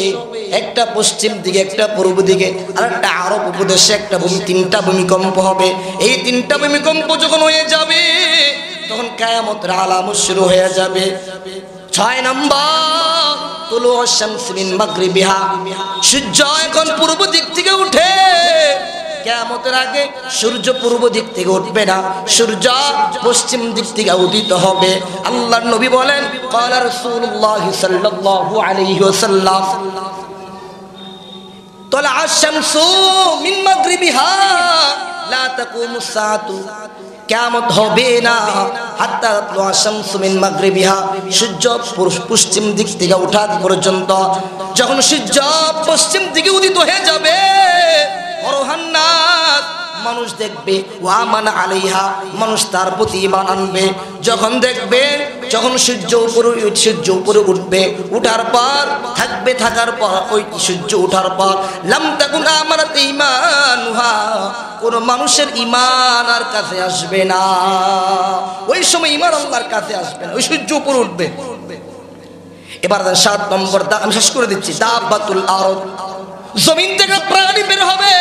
[SPEAKER 1] একটা পশ্চিম দিকে, একটা পূর্ব দিকে, আর একটা আরব উপদেশে একটা 3টা ভূমিকম্প হবে। এই 3টা ভূমিকম্প যখন হয়ে যাবে তখন কিয়ামতের আলামত শুরু হয়ে যাবে। 6 নম্বর তুলুউ শামস মিন মাগরিবিহা, সূর্য এখন পূর্ব দিক থেকে উঠে। কিয়ামতের আগে সূর্য পূর্ব দিক থেকে উঠবে না, সূর্য পশ্চিম দিক থেকে উদিত হবে। আল্লাহর নবী বলেন, ক্বালা রাসূলুল্লাহ সাল্লাল্লাহু আলাইহি ওয়াসাল্লাম, তালাআ শামসু মিন মাগরিবিহা লা তাকুমুস সাআতু, কিয়ামত হবে না হাত্তা তাতলুআ শামসু মিন মাগরিবিহা, সূর্য পশ্চিম দিক থেকে ওঠা পর্যন্ত। যখন সূর্য পশ্চিম দিকে উদিত হয়ে যাবে, মানুষ দেখবে, ওয়া মান আলাইহা, মানুষ তার প্রতি ঈমান আনবে। যখন দেখবে, যখন সূর্য উপরে উঠবে, উঠার পর থাকবে, থাকার পর ওই সূর্য উঠার পর লাম তাকুন আমানাত ঈমানুহা, কোন মানুষের ঈমান আর কাছে আসবে না। ওই সময় ঈমান আল্লাহর কাছে আসবে না, ওই সূর্য উপরে উঠবে। এবার 7 নম্বর, আমি শেষ করে দিচ্ছি, দাব্বাতুল আরদ, জমিন থেকে প্রাণী বের হবে।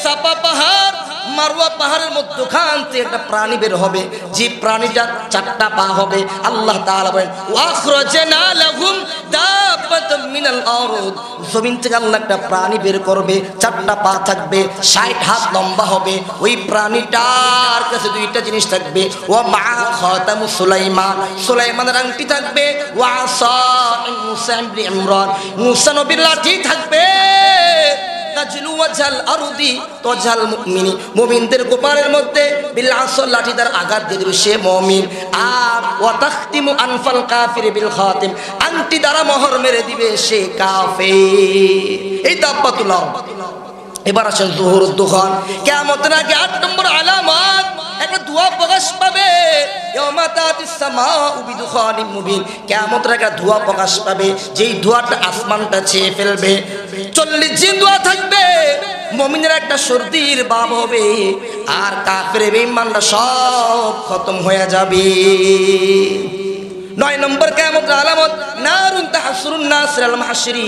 [SPEAKER 1] চাপা পাহাড়, মারওয়া পাহাড়ের মধ্যখান থেকে একটা প্রাণী বের হবে, যে প্রাণীটার 4টা পা হবে। আল্লাহ তাআলা বলেন ওয়াখরাজনা লাহুম দাব্বাতাম মিনাল আরদ, জমিন থেকে আল্লাহ একটা প্রাণী বের করবে, 4টা পা থাকবে, 60 হাত লম্বা হবে। ওই প্রাণীটার কাছে 2টা জিনিস থাকবে, ওয়া মা খাতামু সুলাইমান, সুলাইমানের আংটি থাকবে, ওয়া আসা মুসা ইবনে ইমরান, মুসা নবীর লাঠি থাকবে। তাজলু ওয়াজাল আরদি তাজাল মুমিনি, মুমিনদের কপালের মধ্যে বিল আসল লাঠি দ্বারা আঘাত দিয়ে দিবে সে মুমিন। আর ওয়া তাখতিমু আনফাল কাফির বিল খাতিম, আংটি দ্বারা মোহর মেরে দিবে সে কাফির। এই দাব্বাতুল আরদ। এবার আসেন যুহুরুদ দুখান। কিয়ামতের আগে 8 নম্বর আলামত, একটা ধোঁয়া প্রকাশ পাবে। ইয়াউমা তাতিস সামাউ বিদুখানিম মুবিন, কিয়ামতের আগে ধোঁয়া প্রকাশ পাবে, যেই ধোঁয়াটা আসমানটা ছেয়ে ফেলবে। 40 দিন ধোঁয়া থাকবে। মুমিনের একটা সর্দির ভাব হবে, আর কাফের বেঈমানরা সব খতম হয়ে যাবে। 9 নম্বর কিয়ামতের আলামত, নারুন তাহসুরুন নাস আল মাহশরি,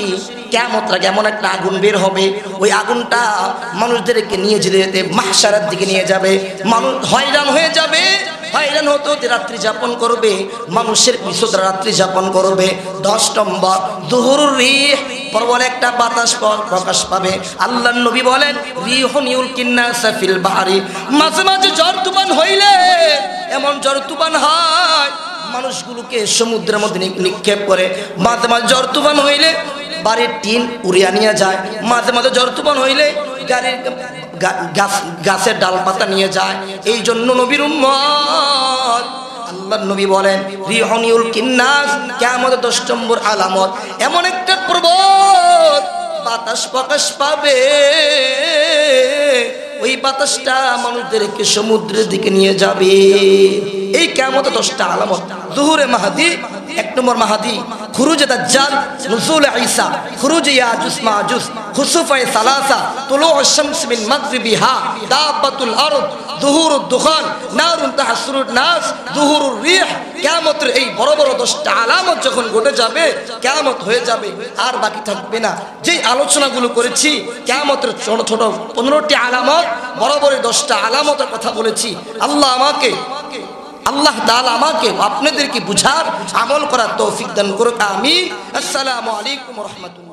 [SPEAKER 1] কিয়ামতের আগে এমন একটা আগুন বের হবে, ওই আগুনটা মানুষদেরকে নিয়ে যেতে মাহশারের দিকে নিয়ে যাবে। মানুষ হয়রান হয়ে যাবে, হয়রান হতে হতে রাত্রি যাপন করবে, মানুষের পিছনে রাত্রি যাপন করবে। 10 নম্বর যুহুরুর রিহ, প্রবল একটা বাতাস প্রকাশ পাবে। আল্লাহর নবী বলেন রিহুন ইউলকিন নাসা ফিল বাহরি, মাঝে মাঝে ঝড় তুফান হইলে এমন ঝড় তুফান হয় মানুষগুলোকে সমুদ্রের মধ্যে নিক্ষেপ করে। মাঝে মাঝে ঝড় তুফান হইলে বাড়ির টিন উড়িয়ে নিয়ে যায়, মাঝে মাঝে ঝড় তুফান হইলে গাড়ির গাছের ডালপাতা নিয়ে যায়। এই জন্য নবীর উম্মত, আল্লাহর নবী বলেন রিহুন ইউলকিন নাস, কিয়ামতের 10 নম্বর আলামত, এমন একটা প্রবল বাতাস প্রকাশ পাবে, ওই বাতাসটা মানুষদেরকে সমুদ্রের দিকে নিয়ে যাবে। এই কিয়ামতের 10টা আলামত। যুহুরে মাহদি, 1 নম্বর মাহদি, খুরুজে দাজ্জাল, নুজুল ঈসা, খুরুজে ইয়াজুজ মাজুজ, খুসুফে সালাসা, তুলুউশ শামস মিন মাগরিবিহা, দাব্বাতুল আরদ, যুহুরুদ দুখান, নারুন তাহসুরুন নাস, যুহুরুর রিহ। কিয়ামতের এই বড় বড় 10টা আলামত যখন ঘটে যাবে, কিয়ামত হয়ে যাবে, আর বাকি থাকবে না। যেই আলোচনাগুলো করেছি, কিয়ামতের ছোট ছোট 15টি আলামত, বড় বড় 10টা আলামতের কথা বলেছি। আল্লাহ তাআলা আমাকে আপনাদেরকে বুঝার, আমল করার তৌফিক দান করুক। আমিন। আসসালামু আলাইকুম ওয়া রাহমাতুল্লাহ।